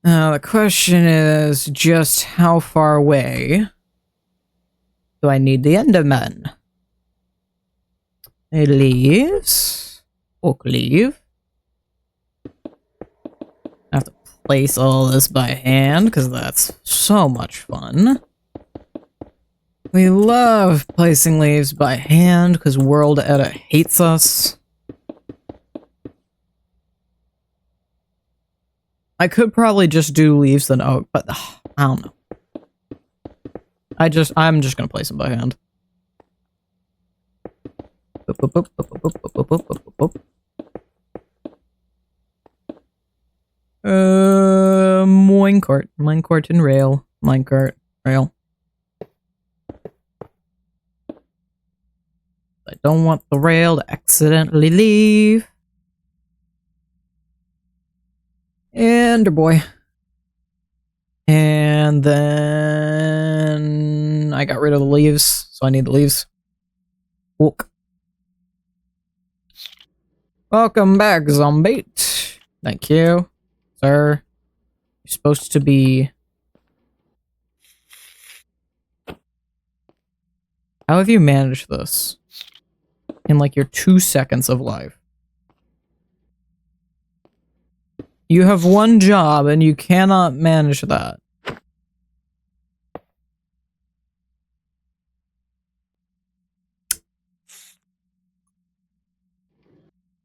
Now, the question is just how far away do I need the Endermen? Leaves. Oak leaf. I have to place all this by hand because that's so much fun. We love placing leaves by hand because World Edit hates us. I could probably just do leaves then oak, but I don't know. I'm just gonna place them by hand. Boop, boop, boop, boop, boop, boop, boop, boop, boop, boop. Minecart and rail. Minecart, rail. I don't want the rail to accidentally leave. Ender boy. And then I got rid of the leaves, so I need the leaves. Walk. Welcome back, zombie. Thank you, sir. You're supposed to be... How have you managed this? In like your 2 seconds of life. You have one job and you cannot manage that.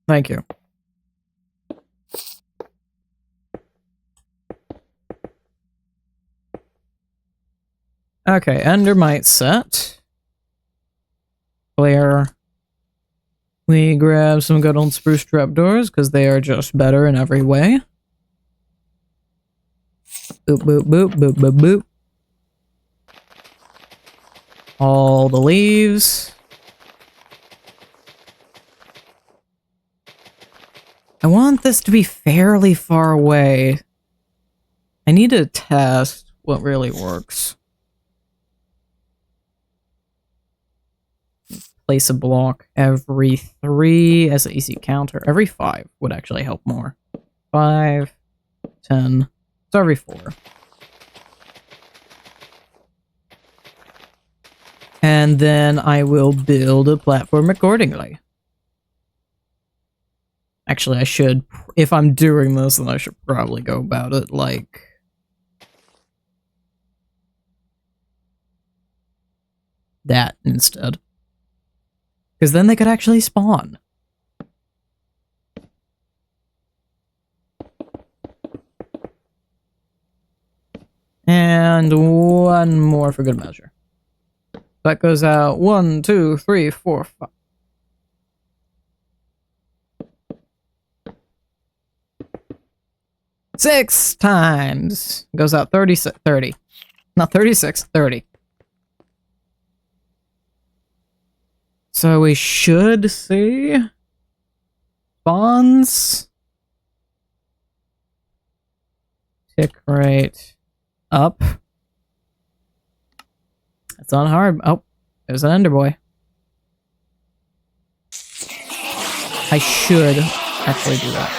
Thank you. Okay, Endermite set. Clear. We grab some good old spruce trapdoors because they are just better in every way. Boop, boop, boop, boop, boop, boop. All the leaves. I want this to be fairly far away. I need to test what really works. Place a block every 3 as an easy counter. Every 5 would actually help more. 5, 10, so every 4. And then I will build a platform accordingly. Actually, I should, if I'm doing this, then I should probably go about it like... that instead. Because then they could actually spawn. And one more for good measure. That goes out 1, 2, 3, 4, 5. Six times. Goes out 30. Not 36, 30. So we should see spawns tick rate up. It's not hard. Oh, there's an Ender Boy. I should actually do that.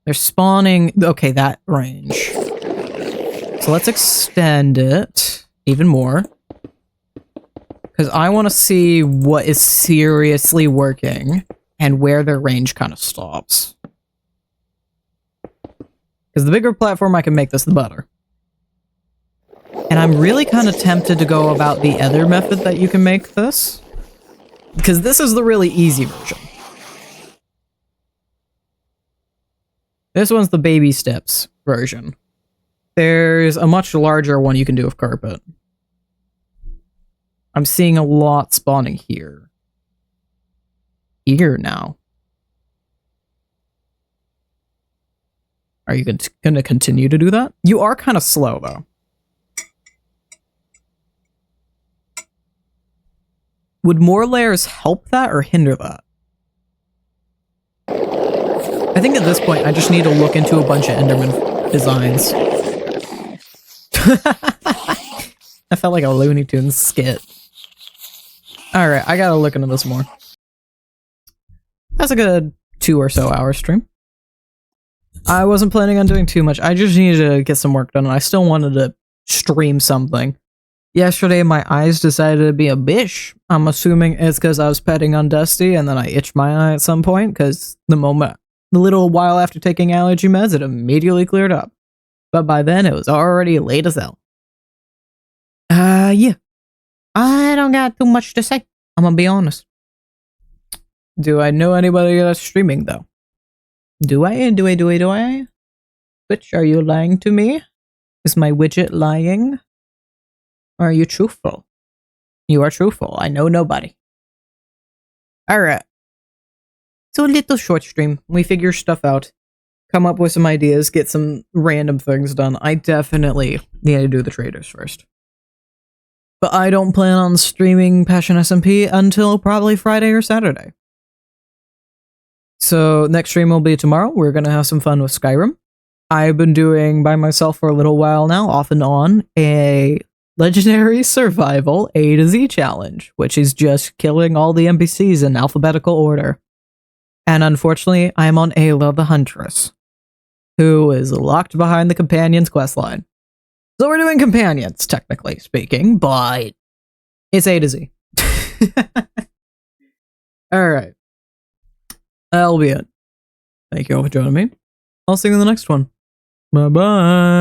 They're spawning. Okay, that range. So let's extend it even more. Because I want to see what is seriously working and where their range kind of stops. Because the bigger platform I can make this, the better. And I'm really kind of tempted to go about the other method that you can make this. Because this is the really easy version. This one's the baby steps version. There's a much larger one you can do with carpet. I'm seeing a lot spawning here. Here now. Are you going to continue to do that? You are kind of slow, though. Would more layers help that or hinder that? I think at this point, I just need to look into a bunch of Enderman designs. I felt like a Looney Tunes skit. Alright, I gotta look into this more. That's a good 2 or so hour stream. I wasn't planning on doing too much. I just needed to get some work done, and I still wanted to stream something. Yesterday, my eyes decided to be a bish. I'm assuming it's because I was petting on Dusty, and then I itched my eye at some point, because the little while after taking allergy meds, it immediately cleared up. But by then, it was already late as hell. Yeah. I don't got too much to say. I'm gonna be honest. Do I know anybody that's streaming, though? Do I? Twitch, are you lying to me? Is my widget lying? Or are you truthful? You are truthful. I know nobody. Alright. So a little short stream. We figure stuff out. Come up with some ideas. Get some random things done. I definitely need to do the traders first. But I don't plan on streaming Passion SMP until probably Friday or Saturday. So next stream will be tomorrow. We're going to have some fun with Skyrim. I've been doing by myself for a little while now, off and on, a Legendary Survival A to Z challenge, which is just killing all the NPCs in alphabetical order. And unfortunately, I'm on Ayla the Huntress, who is locked behind the Companion's questline. So we're doing Companions, technically speaking, but it's A to Z. Alright. That'll be it. Thank you all for joining me. I'll see you in the next one. Bye-bye.